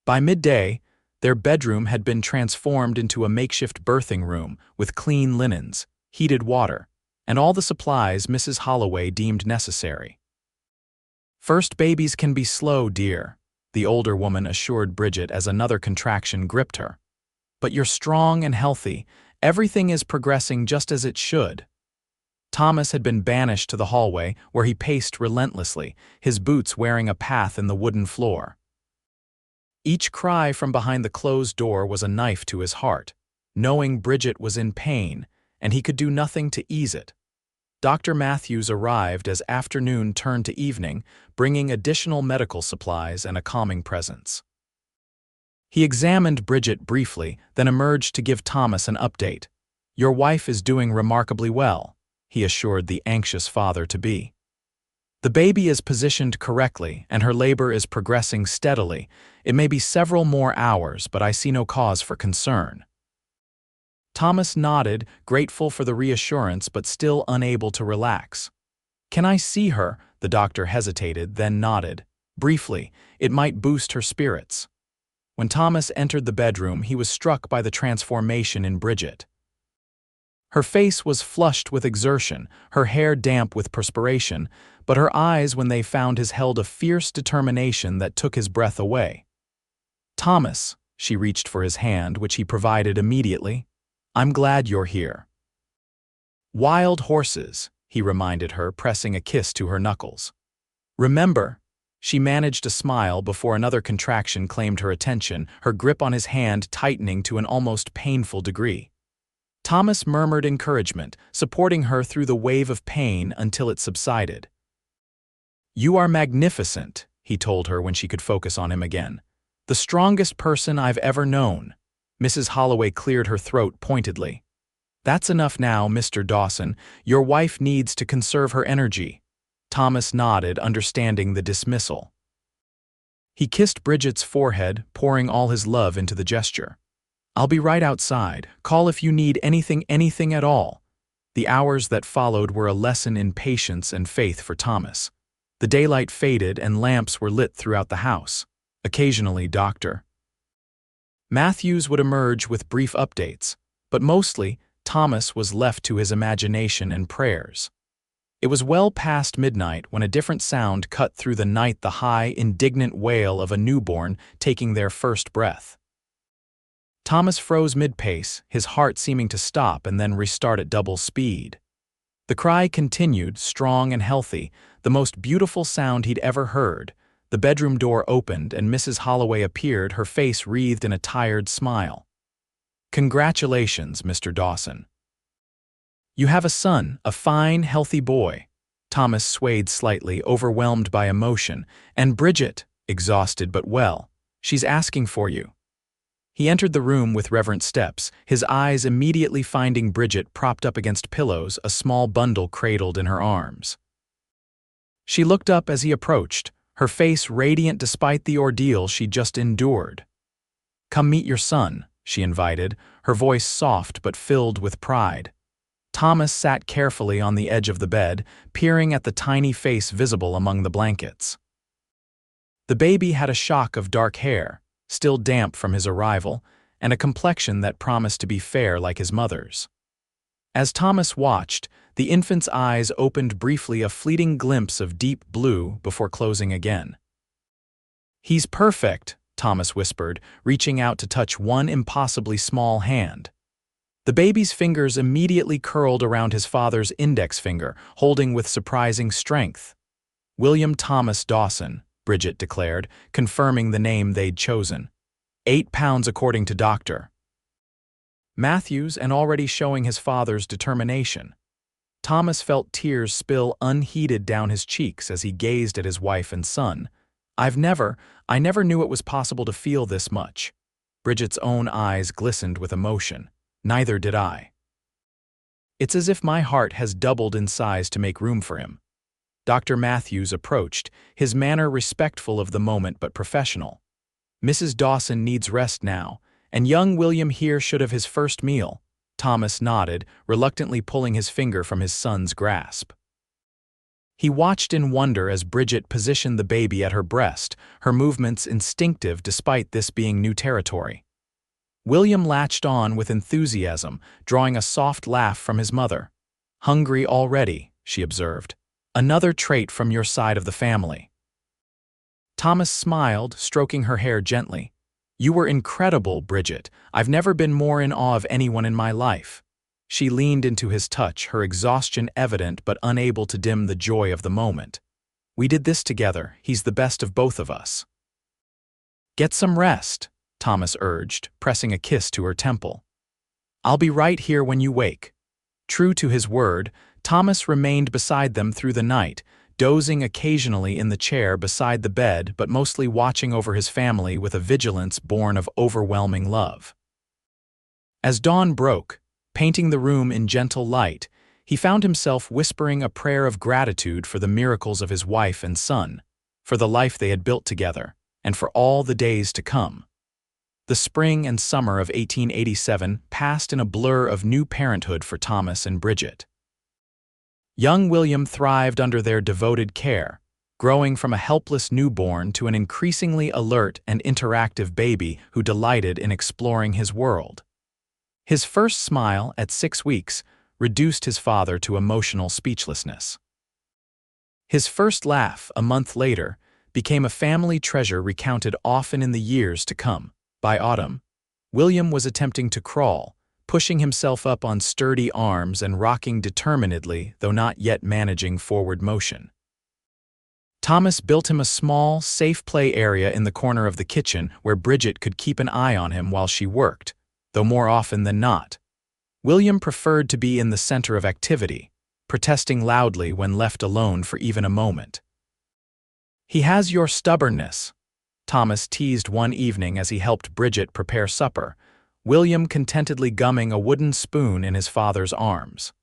By midday, their bedroom had been transformed into a makeshift birthing room with clean linens, heated water, and all the supplies Mrs. Holloway deemed necessary. "First babies can be slow, dear," the older woman assured Bridget as another contraction gripped her. "But you're strong and healthy. Everything is progressing just as it should." Thomas had been banished to the hallway, where he paced relentlessly, his boots wearing a path in the wooden floor. Each cry from behind the closed door was a knife to his heart, knowing Bridget was in pain, and he could do nothing to ease it. Dr. Matthews arrived as afternoon turned to evening, bringing additional medical supplies and a calming presence. He examined Bridget briefly, then emerged to give Thomas an update. "Your wife is doing remarkably well," he assured the anxious father-to-be. "The baby is positioned correctly, and her labor is progressing steadily. It may be several more hours, but I see no cause for concern." Thomas nodded, grateful for the reassurance but still unable to relax. "Can I see her?" The doctor hesitated, then nodded. "Briefly, it might boost her spirits." When Thomas entered the bedroom, he was struck by the transformation in Bridget. Her face was flushed with exertion, her hair damp with perspiration, but her eyes, when they found his, held a fierce determination that took his breath away. "Thomas," she reached for his hand, which he provided immediately. "I'm glad you're here." "Wild horses," he reminded her, pressing a kiss to her knuckles. "Remember," she managed a smile before another contraction claimed her attention, her grip on his hand tightening to an almost painful degree. Thomas murmured encouragement, supporting her through the wave of pain until it subsided. "You are magnificent," he told her when she could focus on him again. "The strongest person I've ever known." Mrs. Holloway cleared her throat pointedly. "That's enough now, Mr. Dawson. Your wife needs to conserve her energy." Thomas nodded, understanding the dismissal. He kissed Bridget's forehead, pouring all his love into the gesture. "I'll be right outside. Call if you need anything at all." The hours that followed were a lesson in patience and faith for Thomas. The daylight faded and lamps were lit throughout the house. Occasionally, Dr. Matthews would emerge with brief updates, but mostly, Thomas was left to his imagination and prayers. It was well past midnight when a different sound cut through the night, the high, indignant wail of a newborn taking their first breath. Thomas froze mid-pace, his heart seeming to stop and then restart at double speed. The cry continued, strong and healthy, the most beautiful sound he'd ever heard. The bedroom door opened and Mrs. Holloway appeared, her face wreathed in a tired smile. "Congratulations, Mr. Dawson. You have a son, a fine, healthy boy." Thomas swayed slightly, overwhelmed by emotion. "And Bridget, exhausted but well. She's asking for you." He entered the room with reverent steps, his eyes immediately finding Bridget propped up against pillows, a small bundle cradled in her arms. She looked up as he approached, her face radiant despite the ordeal she'd just endured. "Come meet your son," she invited, her voice soft but filled with pride. Thomas sat carefully on the edge of the bed, peering at the tiny face visible among the blankets. The baby had a shock of dark hair, still damp from his arrival, and a complexion that promised to be fair like his mother's. As Thomas watched, the infant's eyes opened briefly, a fleeting glimpse of deep blue before closing again. "He's perfect," Thomas whispered, reaching out to touch one impossibly small hand. The baby's fingers immediately curled around his father's index finger, holding with surprising strength. "William Thomas Dawson," Bridget declared, confirming the name they'd chosen. 8 pounds according to Dr. Matthews, and already showing his father's determination. Thomas felt tears spill unheeded down his cheeks as he gazed at his wife and son. I never knew it was possible to feel this much." Bridget's own eyes glistened with emotion. "Neither did I." It's as if my heart has doubled in size to make room for him." Dr. Matthews approached, his manner respectful of the moment but professional. "Mrs. Dawson needs rest now, and young William here should have his first meal." Thomas nodded, reluctantly pulling his finger from his son's grasp. He watched in wonder as Bridget positioned the baby at her breast, her movements instinctive despite this being new territory. William latched on with enthusiasm, drawing a soft laugh from his mother. "Hungry already," she observed. "Another trait from your side of the family." Thomas smiled, stroking her hair gently. "You were incredible, Bridget. I've never been more in awe of anyone in my life." She leaned into his touch, her exhaustion evident but unable to dim the joy of the moment. "We did this together. He's the best of both of us." "Get some rest," Thomas urged, pressing a kiss to her temple. "I'll be right here when you wake." True to his word, Thomas remained beside them through the night, dozing occasionally in the chair beside the bed but mostly watching over his family with a vigilance born of overwhelming love. As dawn broke, painting the room in gentle light, he found himself whispering a prayer of gratitude for the miracles of his wife and son, for the life they had built together, and for all the days to come. The spring and summer of 1887 passed in a blur of new parenthood for Thomas and Bridget. Young William thrived under their devoted care, growing from a helpless newborn to an increasingly alert and interactive baby who delighted in exploring his world. His first smile, at 6 weeks, reduced his father to emotional speechlessness. His first laugh, a month later, became a family treasure recounted often in the years to come. By autumn, William was attempting to crawl, pushing himself up on sturdy arms and rocking determinedly, though not yet managing forward motion. Thomas built him a small, safe play area in the corner of the kitchen where Bridget could keep an eye on him while she worked, though more often than not, William preferred to be in the center of activity, protesting loudly when left alone for even a moment. "He has your stubbornness," Thomas teased one evening as he helped Bridget prepare supper, William contentedly gumming a wooden spoon in his father's arms.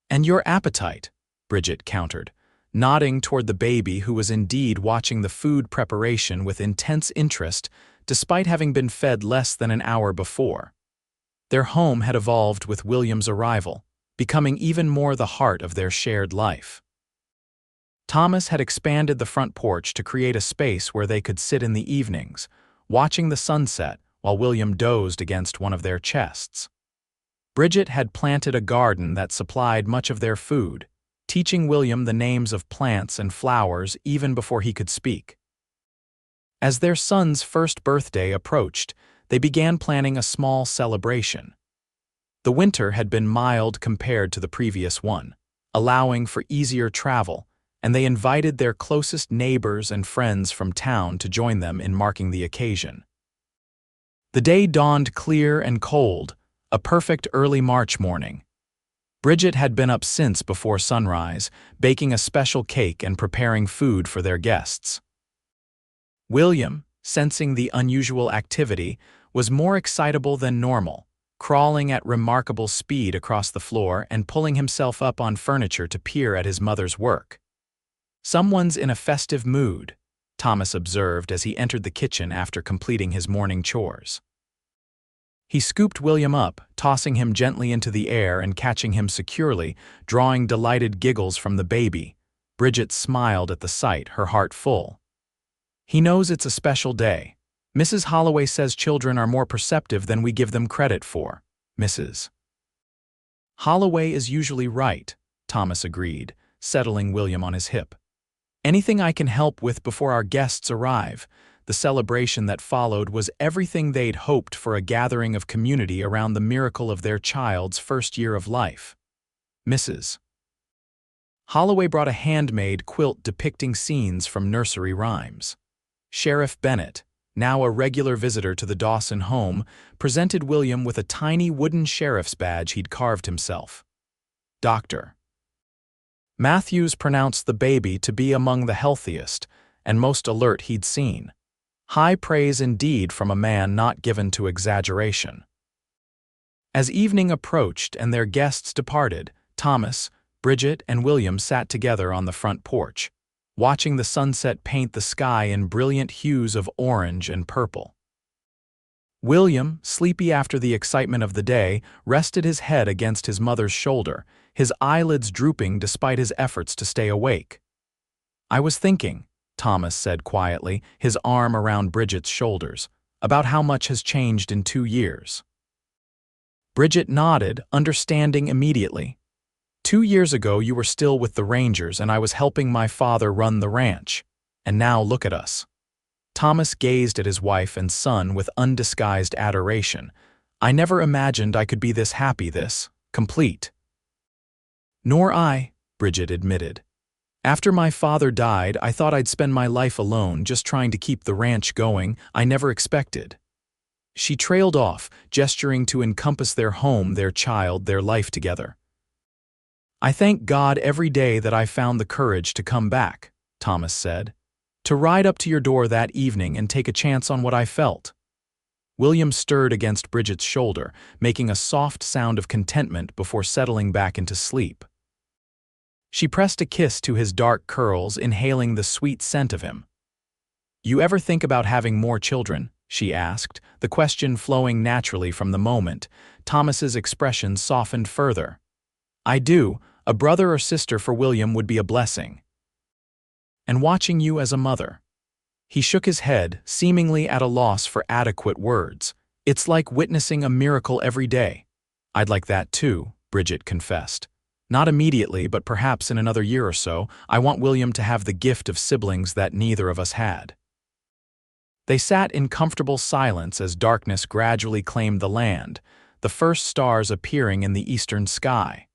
"And your appetite," Bridget countered, nodding toward the baby who was indeed watching the food preparation with intense interest despite having been fed less than an hour before. Their home had evolved with William's arrival, becoming even more the heart of their shared life. Thomas had expanded the front porch to create a space where they could sit in the evenings, watching the sunset while William dozed against one of their chests. Bridget had planted a garden that supplied much of their food, teaching William the names of plants and flowers even before he could speak. As their son's first birthday approached, they began planning a small celebration. The winter had been mild compared to the previous one, allowing for easier travel, and they invited their closest neighbors and friends from town to join them in marking the occasion. The day dawned clear and cold, a perfect early March morning. Bridget had been up since before sunrise, baking a special cake and preparing food for their guests. William, sensing the unusual activity, was more excitable than normal, crawling at remarkable speed across the floor and pulling himself up on furniture to peer at his mother's work. "Someone's in a festive mood," Thomas observed as he entered the kitchen after completing his morning chores. He scooped William up, tossing him gently into the air and catching him securely, drawing delighted giggles from the baby. Bridget smiled at the sight, her heart full. "He knows it's a special day. Mrs. Holloway says children are more perceptive than we give them credit for, Mrs. Holloway is usually right," Thomas agreed, settling William on his hip. "Anything I can help with before our guests arrive?" The celebration that followed was everything they'd hoped for, a gathering of community around the miracle of their child's first year of life. Mrs. Holloway brought a handmade quilt depicting scenes from nursery rhymes. Sheriff Bennett, now a regular visitor to the Dawson home, presented William with a tiny wooden sheriff's badge he'd carved himself. Dr. Matthews pronounced the baby to be among the healthiest and most alert he'd seen. High praise indeed from a man not given to exaggeration. As evening approached and their guests departed, Thomas, Bridget, and William sat together on the front porch, watching the sunset paint the sky in brilliant hues of orange and purple. William, sleepy after the excitement of the day, rested his head against his mother's shoulder, his eyelids drooping despite his efforts to stay awake. "I was thinking," Thomas said quietly, his arm around Bridget's shoulders, "about how much has changed in 2 years." Bridget nodded, understanding immediately. "2 years ago you were still with the Rangers and I was helping my father run the ranch. And now look at us." Thomas gazed at his wife and son with undisguised adoration. "I never imagined I could be this happy, this complete." "Nor I," Bridget admitted. "After my father died, I thought I'd spend my life alone, just trying to keep the ranch going. I never expected." She trailed off, gesturing to encompass their home, their child, their life together. "I thank God every day that I found the courage to come back," Thomas said. "To ride up to your door that evening and take a chance on what I felt." William stirred against Bridget's shoulder, making a soft sound of contentment before settling back into sleep. She pressed a kiss to his dark curls, inhaling the sweet scent of him. "You ever think about having more children?" she asked, the question flowing naturally from the moment. Thomas's expression softened further. "I do. A brother or sister for William would be a blessing. And watching you as a mother." He shook his head, seemingly at a loss for adequate words. "It's like witnessing a miracle every day." "I'd like that too," Bridget confessed. "Not immediately, but perhaps in another year or so. I want William to have the gift of siblings that neither of us had." They sat in comfortable silence as darkness gradually claimed the land, the first stars appearing in the eastern sky.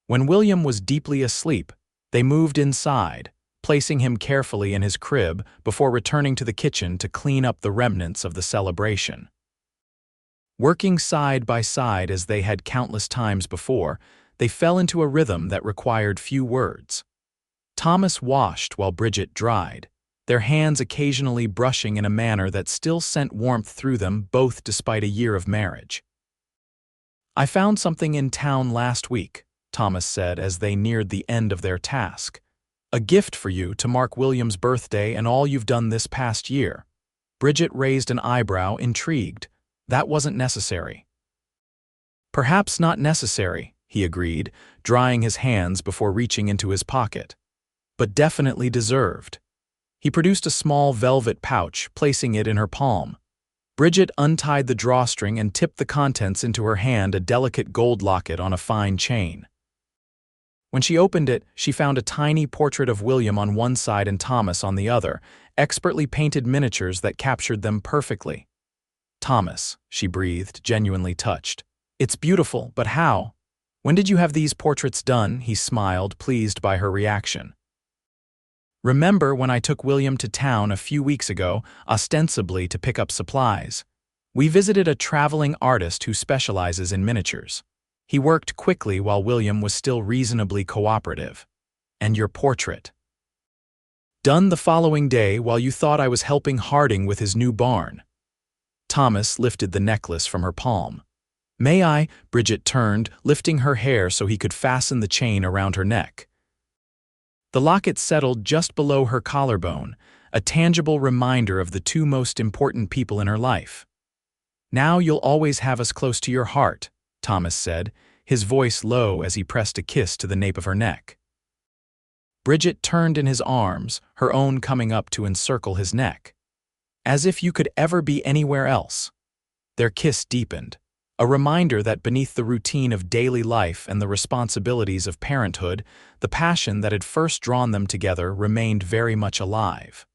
When William was deeply asleep, they moved inside, placing him carefully in his crib before returning to the kitchen to clean up the remnants of the celebration. Working side by side as they had countless times before, they fell into a rhythm that required few words. Thomas washed while Bridget dried, their hands occasionally brushing in a manner that still sent warmth through them, both despite a year of marriage. "I found something in town last week," Thomas said as they neared the end of their task. "A gift for you to mark William's birthday and all you've done this past year." Bridget raised an eyebrow, intrigued. "That wasn't necessary." "Perhaps not necessary," he agreed, drying his hands before reaching into his pocket. "But definitely deserved." He produced a small velvet pouch, placing it in her palm. Bridget untied the drawstring and tipped the contents into her hand, a delicate gold locket on a fine chain. When she opened it, she found a tiny portrait of William on one side and Thomas on the other, expertly painted miniatures that captured them perfectly. "Thomas," she breathed, genuinely touched. "It's beautiful, but how? When did you have these portraits done?" He smiled, pleased by her reaction. "Remember when I took William to town a few weeks ago, ostensibly to pick up supplies? We visited a traveling artist who specializes in miniatures. He worked quickly while William was still reasonably cooperative. And your portrait? Done the following day while you thought I was helping Harding with his new barn." Thomas lifted the necklace from her palm. "May I?" Bridget turned, lifting her hair so he could fasten the chain around her neck. The locket settled just below her collarbone, a tangible reminder of the two most important people in her life. "Now you'll always have us close to your heart," Thomas said, his voice low as he pressed a kiss to the nape of her neck. Bridget turned in his arms, her own coming up to encircle his neck. "As if you could ever be anywhere else." Their kiss deepened, a reminder that beneath the routine of daily life and the responsibilities of parenthood, the passion that had first drawn them together remained very much alive.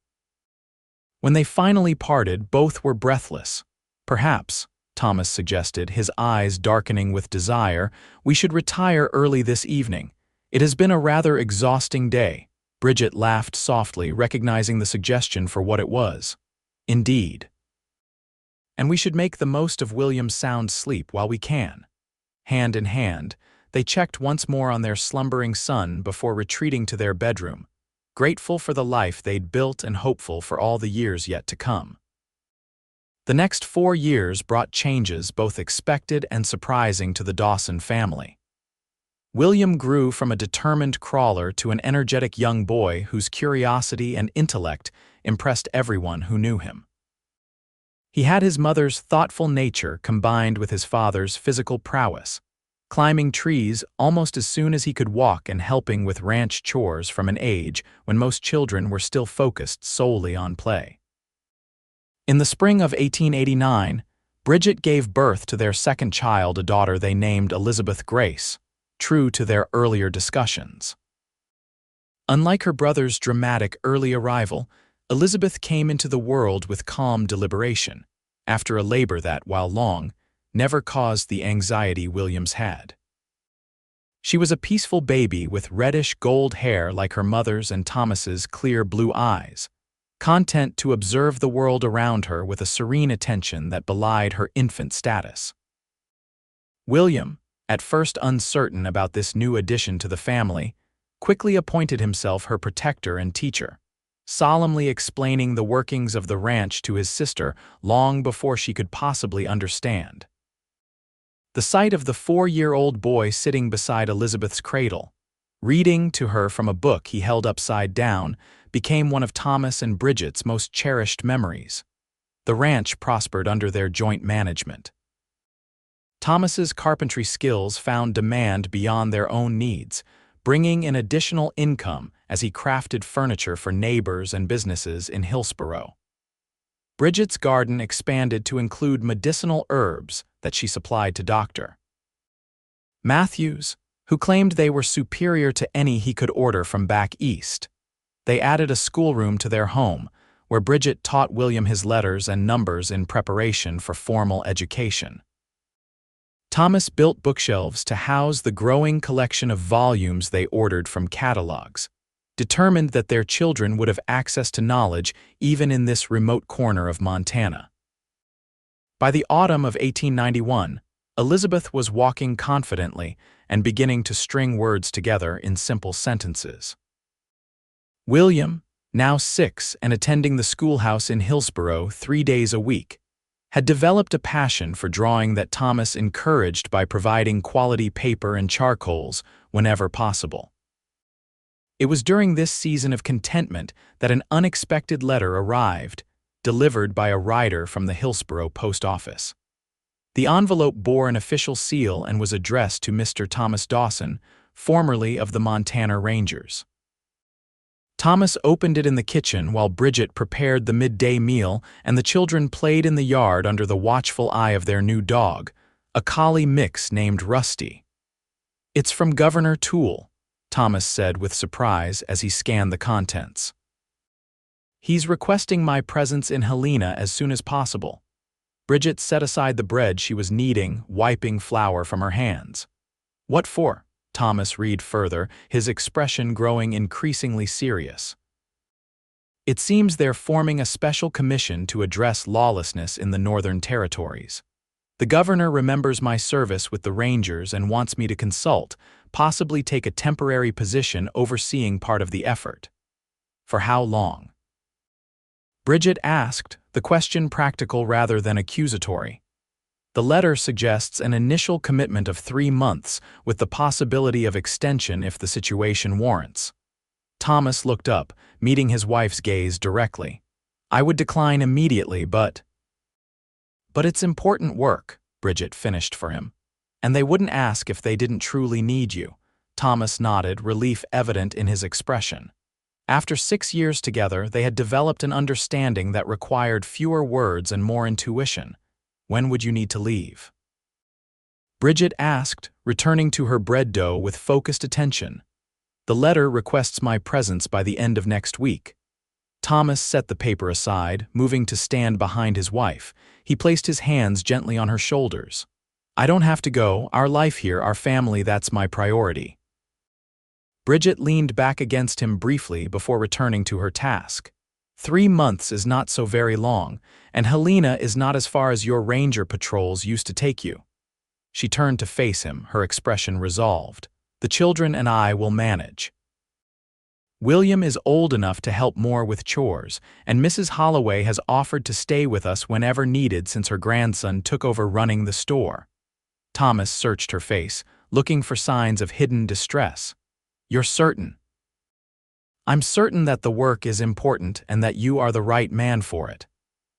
When they finally parted, both were breathless. "Perhaps," Thomas suggested, his eyes darkening with desire, "we should retire early this evening. It has been a rather exhausting day." Bridget laughed softly, recognizing the suggestion for what it was. "Indeed. And we should make the most of William's sound sleep while we can." Hand in hand, they checked once more on their slumbering son before retreating to their bedroom, grateful for the life they'd built and hopeful for all the years yet to come. The next 4 years brought changes both expected and surprising to the Dawson family. William grew from a determined crawler to an energetic young boy whose curiosity and intellect impressed everyone who knew him. He had his mother's thoughtful nature combined with his father's physical prowess, climbing trees almost as soon as he could walk and helping with ranch chores from an age when most children were still focused solely on play. In the spring of 1889, Bridget gave birth to their second child, a daughter they named Elizabeth Grace, true to their earlier discussions. Unlike her brother's dramatic early arrival, Elizabeth came into the world with calm deliberation, after a labor that, while long, never caused the anxiety Williams had. She was a peaceful baby with reddish-gold hair like her mother's and Thomas's clear blue eyes, content to observe the world around her with a serene attention that belied her infant status. William, at first uncertain about this new addition to the family, quickly appointed himself her protector and teacher, solemnly explaining the workings of the ranch to his sister long before she could possibly understand. The sight of the 4-year-old boy sitting beside Elizabeth's cradle, reading to her from a book he held upside down, became one of Thomas and Bridget's most cherished memories. The ranch prospered under their joint management. Thomas's carpentry skills found demand beyond their own needs, bringing in additional income as he crafted furniture for neighbors and businesses in Hillsborough. Bridget's garden expanded to include medicinal herbs that she supplied to Dr. Matthews, who claimed they were superior to any he could order from back east. They added a schoolroom to their home, where Bridget taught William his letters and numbers in preparation for formal education. Thomas built bookshelves to house the growing collection of volumes they ordered from catalogs, determined that their children would have access to knowledge even in this remote corner of Montana. By the autumn of 1891, Elizabeth was walking confidently and beginning to string words together in simple sentences. William, now 6 and attending the schoolhouse in Hillsborough 3 days a week, had developed a passion for drawing that Thomas encouraged by providing quality paper and charcoals whenever possible. It was during this season of contentment that an unexpected letter arrived, delivered by a rider from the Hillsborough post office. The envelope bore an official seal and was addressed to Mr. Thomas Dawson, formerly of the Montana Rangers. Thomas opened it in the kitchen while Bridget prepared the midday meal and the children played in the yard under the watchful eye of their new dog, a collie mix named Rusty. "It's from Governor Toole," Thomas said with surprise as he scanned the contents. "He's requesting my presence in Helena as soon as possible." Bridget set aside the bread she was kneading, wiping flour from her hands. "What for?" Thomas read further, his expression growing increasingly serious. "It seems they're forming a special commission to address lawlessness in the Northern Territories. The governor remembers my service with the Rangers and wants me to consult, possibly take a temporary position overseeing part of the effort." "For how long?" Bridget asked, the question practical rather than accusatory. The letter suggests an initial commitment of 3 months with the possibility of extension if the situation warrants. Thomas looked up, meeting his wife's gaze directly. "I would decline immediately, but it's important work," Bridget finished for him. "And they wouldn't ask if they didn't truly need you." Thomas nodded, relief evident in his expression. After 6 years together, they had developed an understanding that required fewer words and more intuition. "When would you need to leave?" Bridget asked, returning to her bread dough with focused attention. "The letter requests my presence by the end of next week." Thomas set the paper aside, moving to stand behind his wife. He placed his hands gently on her shoulders. "I don't have to go. Our life here, our family, that's my priority." Bridget leaned back against him briefly before returning to her task. 3 months is not so very long, and Helena is not as far as your ranger patrols used to take you. She turned to face him, her expression resolved. "The children and I will manage." William is old enough to help more with chores, and Mrs. Holloway has offered to stay with us whenever needed since her grandson took over running the store. Thomas searched her face, looking for signs of hidden distress. You're certain? I'm certain that the work is important and that you are the right man for it.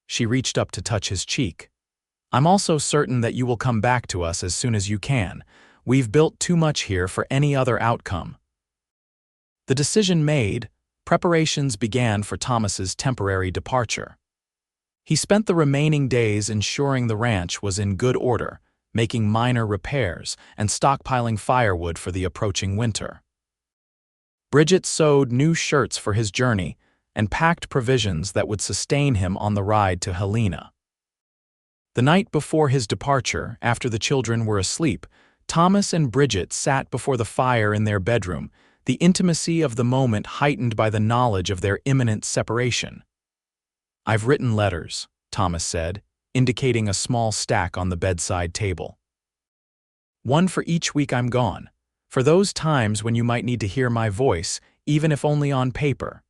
She reached up to touch his cheek. I'm also certain that you will come back to us as soon as you can. We've built too much here for any other outcome. The decision made, preparations began for Thomas's temporary departure. He spent the remaining days ensuring the ranch was in good order, making minor repairs and stockpiling firewood for the approaching winter. Bridget sewed new shirts for his journey and packed provisions that would sustain him on the ride to Helena. The night before his departure, after the children were asleep, Thomas and Bridget sat before the fire in their bedroom, the intimacy of the moment heightened by the knowledge of their imminent separation. I've written letters, Thomas said, indicating a small stack on the bedside table. One for each week I'm gone, for those times when you might need to hear my voice, even if only on paper.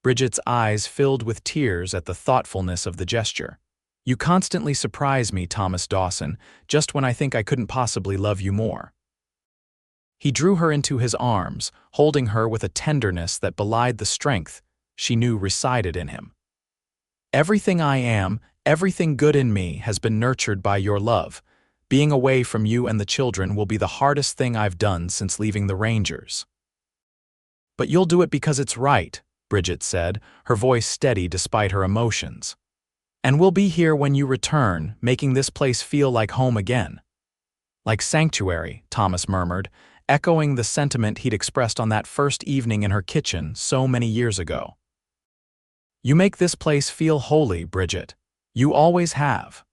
Bridget's eyes filled with tears at the thoughtfulness of the gesture. You constantly surprise me, Thomas Dawson, just when I think I couldn't possibly love you more. He drew her into his arms, holding her with a tenderness that belied the strength she knew resided in him. Everything I am, everything good in me has been nurtured by your love. Being away from you and the children will be the hardest thing I've done since leaving the Rangers. But you'll do it because it's right, Bridget said, her voice steady despite her emotions. And we'll be here when you return, making this place feel like home again. Like sanctuary, Thomas murmured, echoing the sentiment he'd expressed on that first evening in her kitchen so many years ago. You make this place feel holy, Bridget. You always have.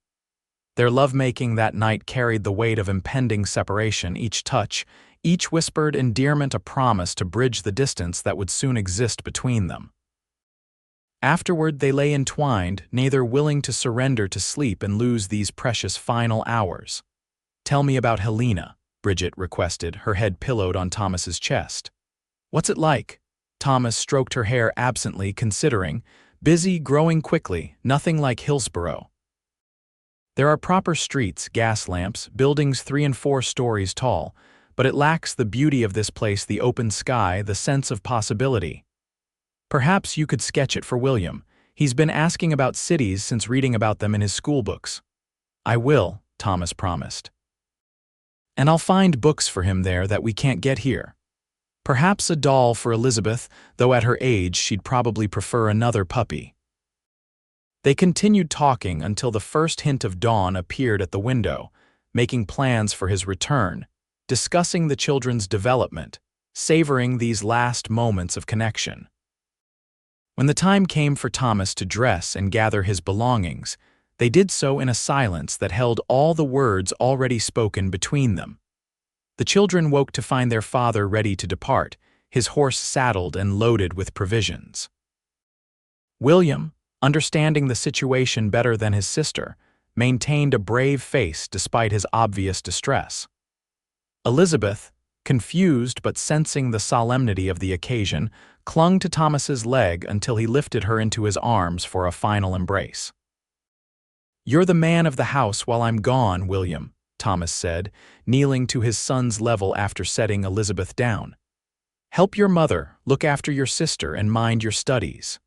Their lovemaking that night carried the weight of impending separation, each touch, each whispered endearment a promise to bridge the distance that would soon exist between them. Afterward they lay entwined, neither willing to surrender to sleep and lose these precious final hours. Tell me about Helena, Bridget requested, her head pillowed on Thomas's chest. What's it like? Thomas stroked her hair absently, considering. Busy, growing quickly, nothing like Hillsborough. There are proper streets, gas lamps, buildings 3 and 4 stories tall, but it lacks the beauty of this place, the open sky, the sense of possibility. Perhaps you could sketch it for William. He's been asking about cities since reading about them in his school books. I will, Thomas promised. And I'll find books for him there that we can't get here. Perhaps a doll for Elizabeth, though at her age she'd probably prefer another puppy. They continued talking until the first hint of dawn appeared at the window, making plans for his return, discussing the children's development, savoring these last moments of connection. When the time came for Thomas to dress and gather his belongings, they did so in a silence that held all the words already spoken between them. The children woke to find their father ready to depart, his horse saddled and loaded with provisions. William, understanding the situation better than his sister, maintained a brave face despite his obvious distress. Elizabeth, confused but sensing the solemnity of the occasion, clung to Thomas's leg until he lifted her into his arms for a final embrace. You're the man of the house while I'm gone, William, Thomas said, kneeling to his son's level after setting Elizabeth down. Help your mother, look after your sister, and mind your studies.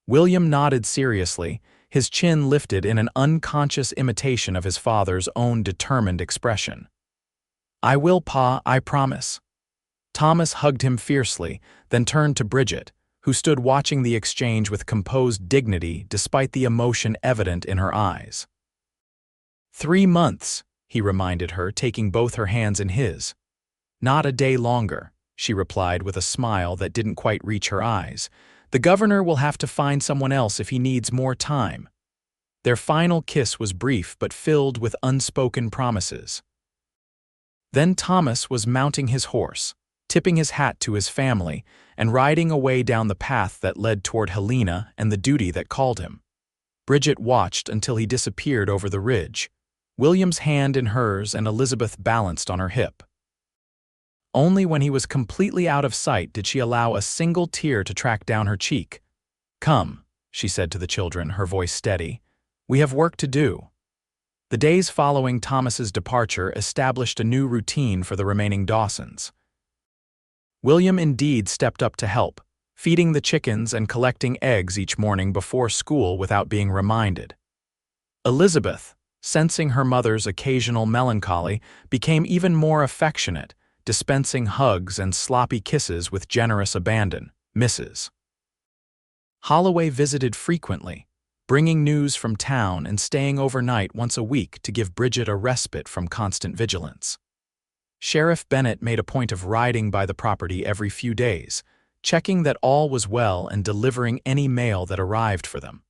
William nodded seriously, his chin lifted in an unconscious imitation of his father's own determined expression. I will, Pa, I promise. Thomas hugged him fiercely, then turned to Bridget, who stood watching the exchange with composed dignity despite the emotion evident in her eyes. 3 months, he reminded her, taking both her hands in his. Not a day longer, she replied with a smile that didn't quite reach her eyes. The governor will have to find someone else if he needs more time. Their final kiss was brief but filled with unspoken promises. Then Thomas was mounting his horse, tipping his hat to his family, and riding away down the path that led toward Helena and the duty that called him. Bridget watched until he disappeared over the ridge, William's hand in hers and Elizabeth balanced on her hip. Only when he was completely out of sight did she allow a single tear to track down her cheek. "Come," she said to the children, her voice steady. "We have work to do." The days following Thomas's departure established a new routine for the remaining Dawsons. William indeed stepped up to help, feeding the chickens and collecting eggs each morning before school without being reminded. Elizabeth, sensing her mother's occasional melancholy, became even more affectionate, dispensing hugs and sloppy kisses with generous abandon. Mrs. Holloway visited frequently, bringing news from town and staying overnight once a week to give Bridget a respite from constant vigilance. Sheriff Bennett made a point of riding by the property every few days, checking that all was well and delivering any mail that arrived for them.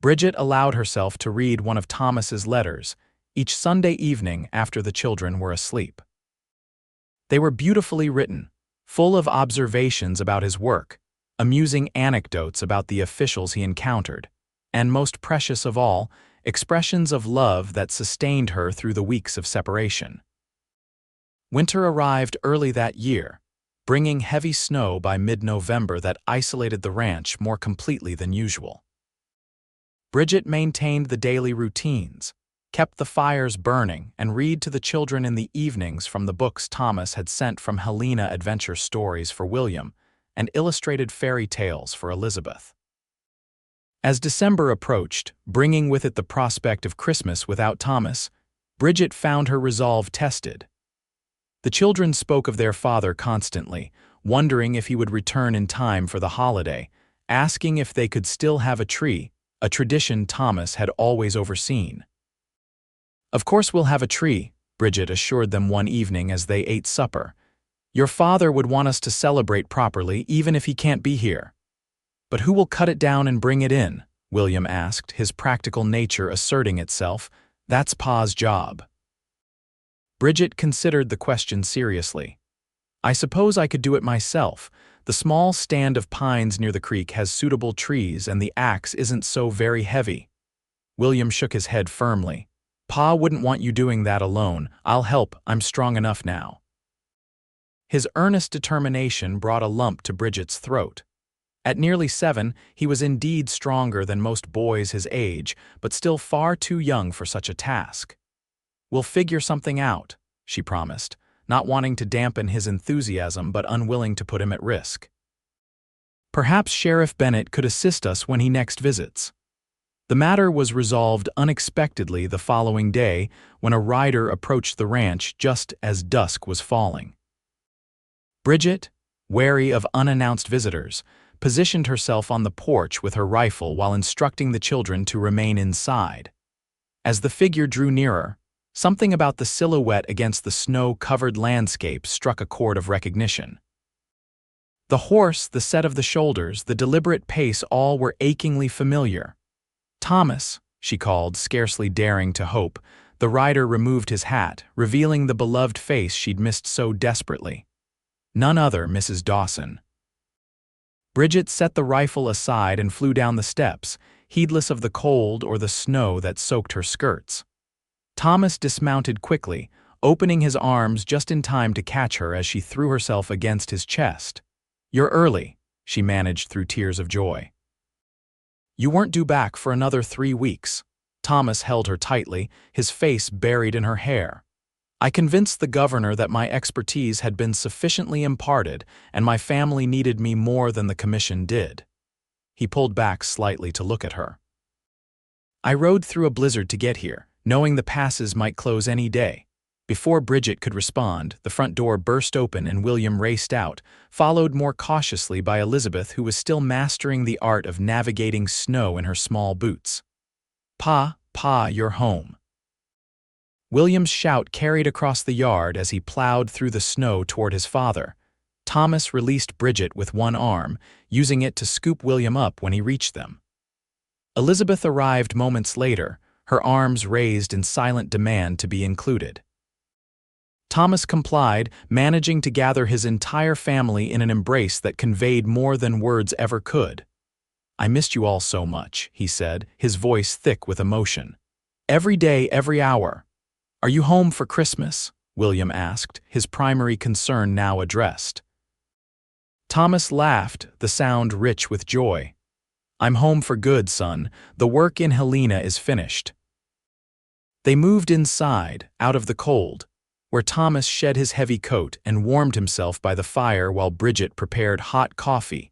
Bridget allowed herself to read one of Thomas's letters each Sunday evening after the children were asleep. They were beautifully written, full of observations about his work, amusing anecdotes about the officials he encountered, and most precious of all, expressions of love that sustained her through the weeks of separation. Winter arrived early that year, bringing heavy snow by mid-November that isolated the ranch more completely than usual. Bridget maintained the daily routines, kept the fires burning, and read to the children in the evenings from the books Thomas had sent from Helena adventure stories for William and illustrated fairy tales for Elizabeth. As December approached, bringing with it the prospect of Christmas without Thomas, Bridget found her resolve tested. The children spoke of their father constantly, wondering if he would return in time for the holiday, asking if they could still have a tree, a tradition Thomas had always overseen. "Of course we'll have a tree," Bridget assured them one evening as they ate supper. "Your father would want us to celebrate properly even if he can't be here." "But who will cut it down and bring it in?" William asked, his practical nature asserting itself. "That's Pa's job." Bridget considered the question seriously. "I suppose I could do it myself. The small stand of pines near the creek has suitable trees and the axe isn't so very heavy." William shook his head firmly. "Pa wouldn't want you doing that alone. I'll help, I'm strong enough now." His earnest determination brought a lump to Bridget's throat. At nearly 7, he was indeed stronger than most boys his age, but still far too young for such a task. "We'll figure something out," she promised, not wanting to dampen his enthusiasm but unwilling to put him at risk. "Perhaps Sheriff Bennett could assist us when he next visits." The matter was resolved unexpectedly the following day when a rider approached the ranch just as dusk was falling. Bridget, wary of unannounced visitors, positioned herself on the porch with her rifle while instructing the children to remain inside. As the figure drew nearer, something about the silhouette against the snow-covered landscape struck a chord of recognition. The horse, the set of the shoulders, the deliberate pace, all were achingly familiar. "Thomas," she called, scarcely daring to hope. The rider removed his hat, revealing the beloved face she'd missed so desperately. None other Mrs. Dawson. Bridget set the rifle aside and flew down the steps, heedless of the cold or the snow that soaked her skirts. Thomas dismounted quickly, opening his arms just in time to catch her as she threw herself against his chest. "You're early," she managed through tears of joy. "You weren't due back for another 3 weeks." Thomas held her tightly, his face buried in her hair. "I convinced the governor that my expertise had been sufficiently imparted and my family needed me more than the commission did." He pulled back slightly to look at her. "I rode through a blizzard to get here, knowing the passes might close any day." Before Bridget could respond, the front door burst open and William raced out, followed more cautiously by Elizabeth, who was still mastering the art of navigating snow in her small boots. Pa, you're home." William's shout carried across the yard as he plowed through the snow toward his father. Thomas released Bridget with one arm, using it to scoop William up when he reached them. Elizabeth arrived moments later, her arms raised in silent demand to be included. Thomas complied, managing to gather his entire family in an embrace that conveyed more than words ever could. "I missed you all so much," he said, his voice thick with emotion. "Every day, every hour. Are you home for Christmas?" William asked, his primary concern now addressed. Thomas laughed, the sound rich with joy. I'm home for good, son. The work in Helena is finished. They moved inside, out of the cold, where Thomas shed his heavy coat and warmed himself by the fire while Bridget prepared hot coffee,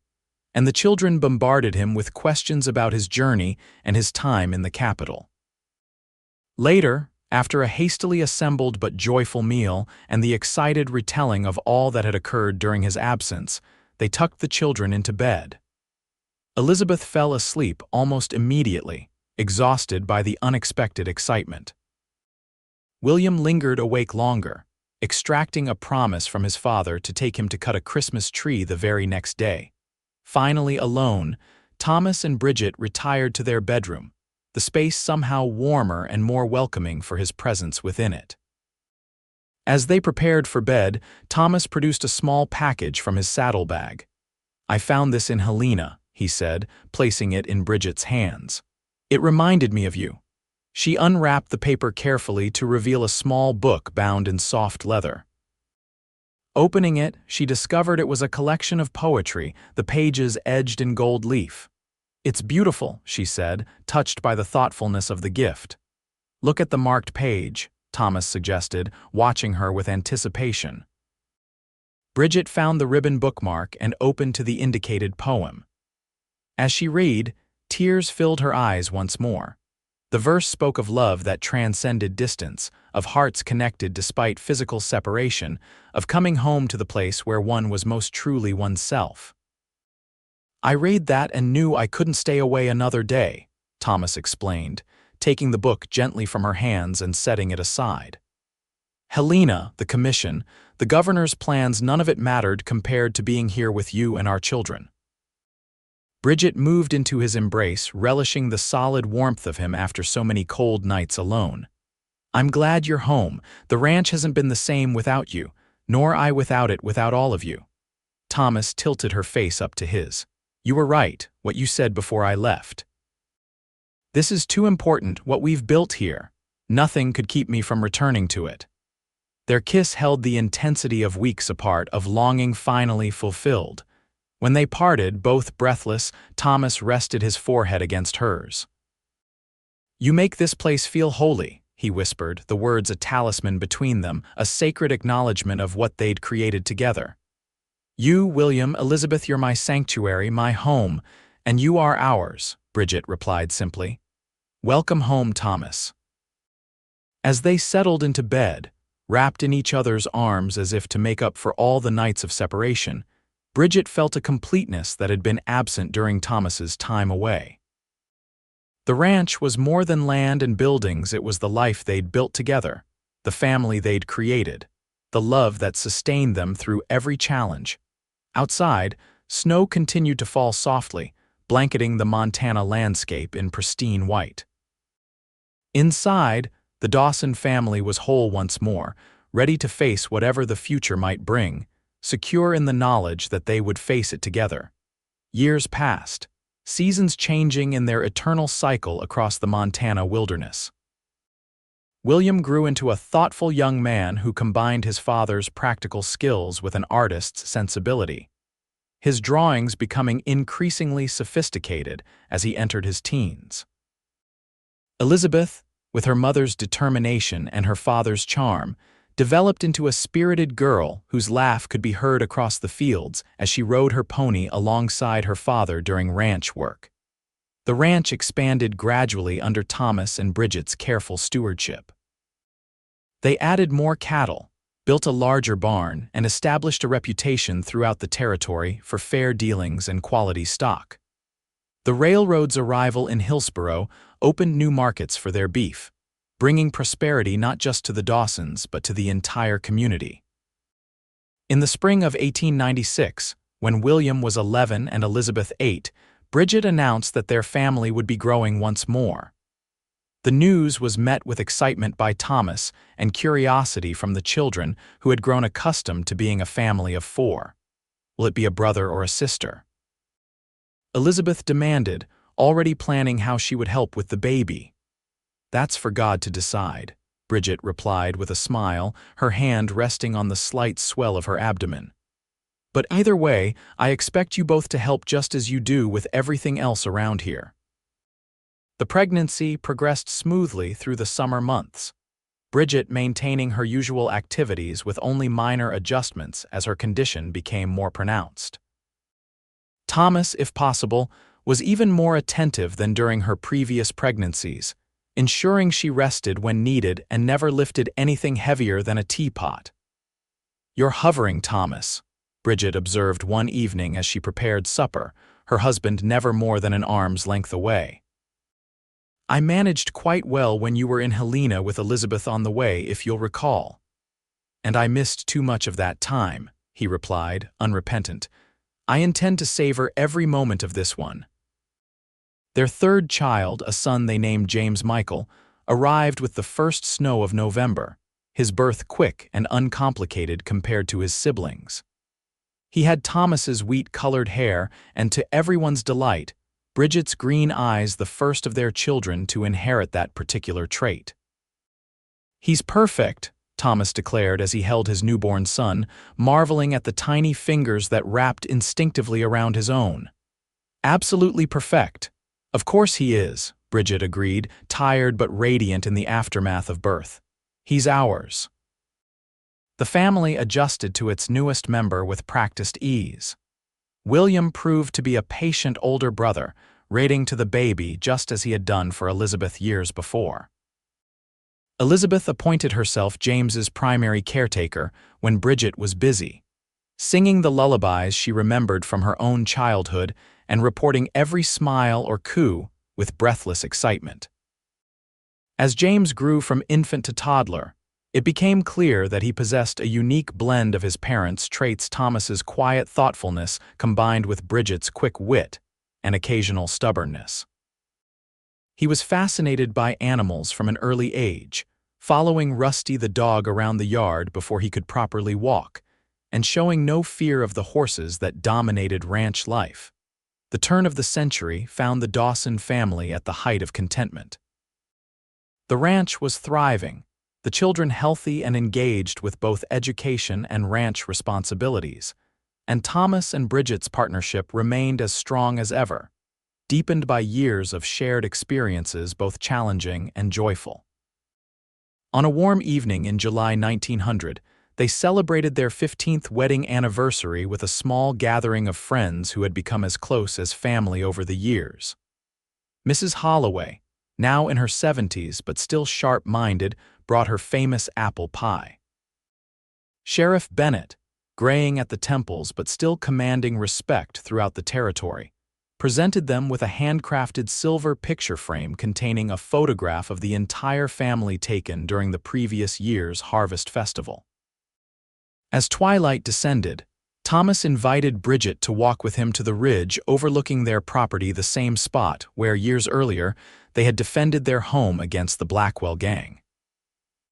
and the children bombarded him with questions about his journey and his time in the capital. Later, after a hastily assembled but joyful meal and the excited retelling of all that had occurred during his absence, they tucked the children into bed. Elizabeth fell asleep almost immediately, exhausted by the unexpected excitement. William lingered awake longer, extracting a promise from his father to take him to cut a Christmas tree the very next day. Finally alone, Thomas and Bridget retired to their bedroom, the space somehow warmer and more welcoming for his presence within it. As they prepared for bed, Thomas produced a small package from his saddlebag. "I found this in Helena," he said, placing it in Bridget's hands. "It reminded me of you." She unwrapped the paper carefully to reveal a small book bound in soft leather. Opening it, she discovered it was a collection of poetry, the pages edged in gold leaf. "It's beautiful," she said, touched by the thoughtfulness of the gift. "Look at the marked page," Thomas suggested, watching her with anticipation. Bridget found the ribbon bookmark and opened to the indicated poem. As she read, tears filled her eyes once more. The verse spoke of love that transcended distance, of hearts connected despite physical separation, of coming home to the place where one was most truly oneself. "I read that and knew I couldn't stay away another day," Thomas explained, taking the book gently from her hands and setting it aside. "Helena, the commission, the governor's plans, none of it mattered compared to being here with you and our children." Bridget moved into his embrace, relishing the solid warmth of him after so many cold nights alone. "I'm glad you're home. The ranch hasn't been the same without you, nor I without it without all of you." Thomas tilted her face up to his. "You were right, what you said before I left. This is too important, what we've built here. Nothing could keep me from returning to it." Their kiss held the intensity of weeks apart, of longing finally fulfilled. When they parted, both breathless, Thomas rested his forehead against hers. "You make this place feel holy," he whispered, the words a talisman between them, a sacred acknowledgement of what they'd created together. "You, William, Elizabeth, you're my sanctuary, my home, and you are ours," Bridget replied simply. "Welcome home, Thomas." As they settled into bed, wrapped in each other's arms as if to make up for all the nights of separation, Bridget felt a completeness that had been absent during Thomas's time away. The ranch was more than land and buildings, it was the life they'd built together, the family they'd created, the love that sustained them through every challenge. Outside, snow continued to fall softly, blanketing the Montana landscape in pristine white. Inside, the Dawson family was whole once more, ready to face whatever the future might bring, secure in the knowledge that they would face it together. Years passed, seasons changing in their eternal cycle across the Montana wilderness. William grew into a thoughtful young man who combined his father's practical skills with an artist's sensibility, his drawings becoming increasingly sophisticated as he entered his teens. Elizabeth, with her mother's determination and her father's charm, developed into a spirited girl whose laugh could be heard across the fields as she rode her pony alongside her father during ranch work. The ranch expanded gradually under Thomas and Bridget's careful stewardship. They added more cattle, built a larger barn, and established a reputation throughout the territory for fair dealings and quality stock. The railroad's arrival in Hillsboro opened new markets for their beef, bringing prosperity not just to the Dawsons but to the entire community. In the spring of 1896, when William was 11 and Elizabeth 8, Bridget announced that their family would be growing once more. The news was met with excitement by Thomas and curiosity from the children who had grown accustomed to being a family of 4. "Will it be a brother or a sister?" Elizabeth demanded, already planning how she would help with the baby. "That's for God to decide," Bridget replied with a smile, her hand resting on the slight swell of her abdomen. "But either way, I expect you both to help just as you do with everything else around here." The pregnancy progressed smoothly through the summer months, Bridget maintaining her usual activities with only minor adjustments as her condition became more pronounced. Thomas, if possible, was even more attentive than during her previous pregnancies, ensuring she rested when needed and never lifted anything heavier than a teapot. "You're hovering, Thomas," Bridget observed one evening as she prepared supper, her husband never more than an arm's length away. "I managed quite well when you were in Helena with Elizabeth on the way, if you'll recall." "And I missed too much of that time," he replied, unrepentant. "I intend to savor every moment of this one." Their third child, a son they named James Michael, arrived with the first snow of November, his birth quick and uncomplicated compared to his siblings. He had Thomas's wheat-colored hair, and to everyone's delight, Bridget's green eyes, the first of their children to inherit that particular trait. "He's perfect," Thomas declared as he held his newborn son, marveling at the tiny fingers that wrapped instinctively around his own. "Absolutely perfect." "Of course he is," Bridget agreed, tired but radiant in the aftermath of birth. "He's ours." The family adjusted to its newest member with practiced ease. William proved to be a patient older brother, rating to the baby just as he had done for Elizabeth years before. Elizabeth appointed herself James's primary caretaker when Bridget was busy, singing the lullabies she remembered from her own childhood and reporting every smile or coo with breathless excitement. As James grew from infant to toddler, it became clear that he possessed a unique blend of his parents' traits, Thomas's quiet thoughtfulness combined with Bridget's quick wit and occasional stubbornness. He was fascinated by animals from an early age, following Rusty the dog around the yard before he could properly walk, and showing no fear of the horses that dominated ranch life. The turn of the century found the Dawson family at the height of contentment. The ranch was thriving, the children healthy and engaged with both education and ranch responsibilities, and Thomas and Bridget's partnership remained as strong as ever, deepened by years of shared experiences both challenging and joyful. On a warm evening in July 1900, they celebrated their 15th wedding anniversary with a small gathering of friends who had become as close as family over the years. Mrs. Holloway, now in her 70s but still sharp-minded, brought her famous apple pie. Sheriff Bennett, graying at the temples but still commanding respect throughout the territory, presented them with a handcrafted silver picture frame containing a photograph of the entire family taken during the previous year's harvest festival. As twilight descended, Thomas invited Bridget to walk with him to the ridge overlooking their property, the same spot where years earlier they had defended their home against the Blackwell Gang.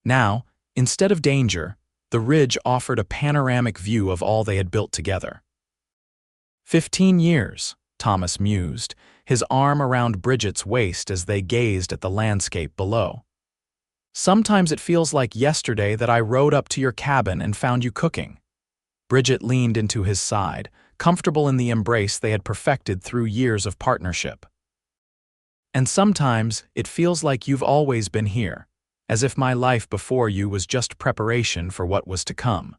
Now, instead of danger, the ridge offered a panoramic view of all they had built together. 15 years, Thomas mused, his arm around Bridget's waist as they gazed at the landscape below. "Sometimes it feels like yesterday that I rode up to your cabin and found you cooking." Bridget leaned into his side, comfortable in the embrace they had perfected through years of partnership. "And sometimes it feels like you've always been here, as if my life before you was just preparation for what was to come."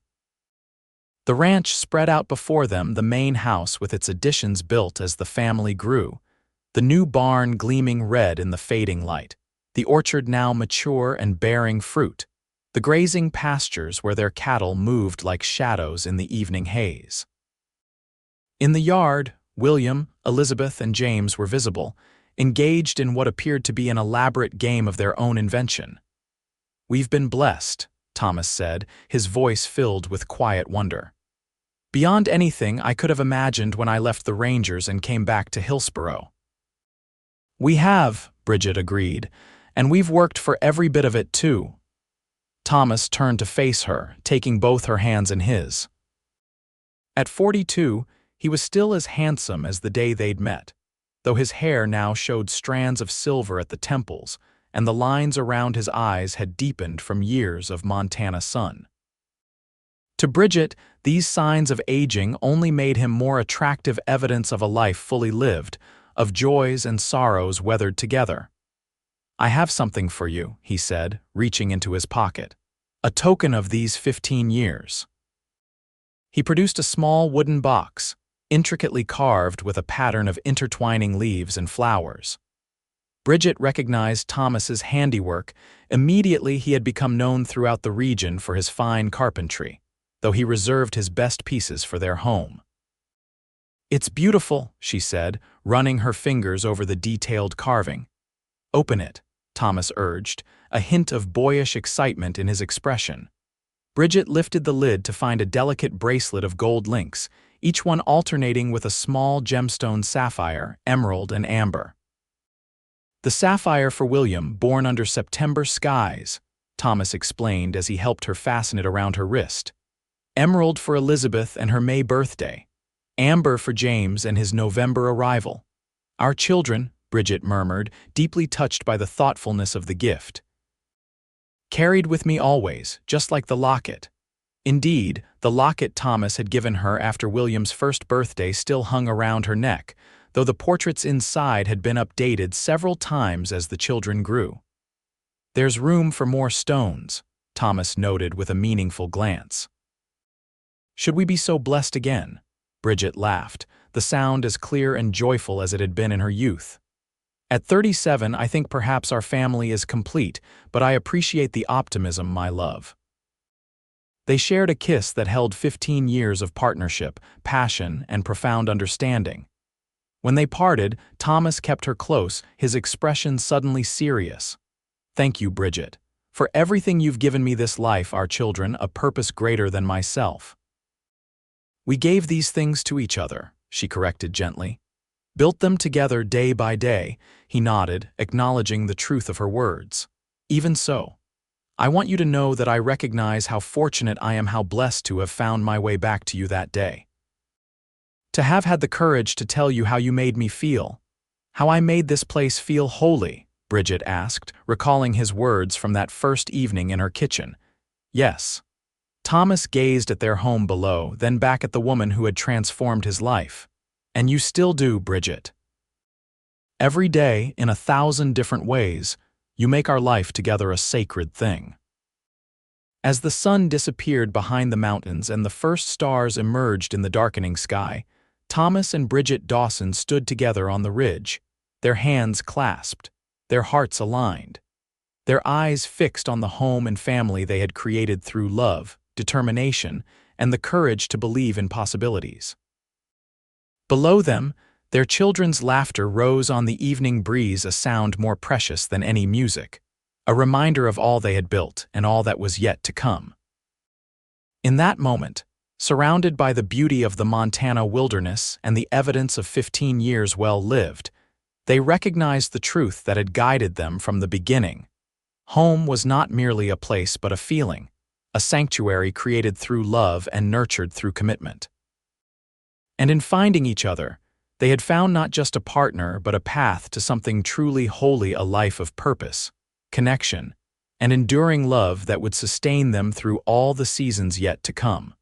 The ranch spread out before them, the main house with its additions built as the family grew, the new barn gleaming red in the fading light, the orchard now mature and bearing fruit, the grazing pastures where their cattle moved like shadows in the evening haze. In the yard, William, Elizabeth, and James were visible, engaged in what appeared to be an elaborate game of their own invention. "We've been blessed," Thomas said, his voice filled with quiet wonder. "Beyond anything I could have imagined when I left the Rangers and came back to Hillsborough." "We have," Bridget agreed, "and we've worked for every bit of it too." Thomas turned to face her, taking both her hands in his. At 42, he was still as handsome as the day they'd met, though his hair now showed strands of silver at the temples, and the lines around his eyes had deepened from years of Montana sun. To Bridget, these signs of aging only made him more attractive evidence of a life fully lived, of joys and sorrows weathered together. "I have something for you," he said, reaching into his pocket. "A token of these 15 years." He produced a small wooden box, intricately carved with a pattern of intertwining leaves and flowers. Bridget recognized Thomas's handiwork. Immediately he had become known throughout the region for his fine carpentry, though he reserved his best pieces for their home. "It's beautiful," she said, running her fingers over the detailed carving. "Open it," Thomas urged, a hint of boyish excitement in his expression. Bridget lifted the lid to find a delicate bracelet of gold links, each one alternating with a small gemstone sapphire, emerald, and amber. "The sapphire for William, born under September skies," Thomas explained as he helped her fasten it around her wrist. "Emerald for Elizabeth and her May birthday. Amber for James and his November arrival. Our children," Bridget murmured, deeply touched by the thoughtfulness of the gift. "Carried with me always, just like the locket." Indeed, the locket Thomas had given her after William's first birthday still hung around her neck, though the portraits inside had been updated several times as the children grew. "There's room for more stones," Thomas noted with a meaningful glance. "Should we be so blessed again?" Bridget laughed, the sound as clear and joyful as it had been in her youth. "At 37, I think perhaps our family is complete, but I appreciate the optimism, my love." They shared a kiss that held 15 years of partnership, passion, and profound understanding. When they parted, Thomas kept her close, his expression suddenly serious. "Thank you, Bridget, for everything you've given me this life, our children, a purpose greater than myself." "We gave these things to each other," she corrected gently. "Built them together day by day," he nodded, acknowledging the truth of her words. "Even so, I want you to know that I recognize how fortunate I am, how blessed to have found my way back to you that day. To have had the courage to tell you how you made me feel. How I made this place feel holy," Bridget asked, recalling his words from that first evening in her kitchen. "Yes." Thomas gazed at their home below, then back at the woman who had transformed his life. "And you still do, Bridget. Every day, in 1,000 different ways, you make our life together a sacred thing." As the sun disappeared behind the mountains and the first stars emerged in the darkening sky, Thomas and Bridget Dawson stood together on the ridge, their hands clasped, their hearts aligned, their eyes fixed on the home and family they had created through love, determination, and the courage to believe in possibilities. Below them, their children's laughter rose on the evening breeze, a sound more precious than any music, a reminder of all they had built and all that was yet to come. In that moment, surrounded by the beauty of the Montana wilderness and the evidence of 15 years well lived, they recognized the truth that had guided them from the beginning. Home was not merely a place but a feeling, a sanctuary created through love and nurtured through commitment. And in finding each other, they had found not just a partner but a path to something truly holy, a life of purpose, connection, and enduring love that would sustain them through all the seasons yet to come.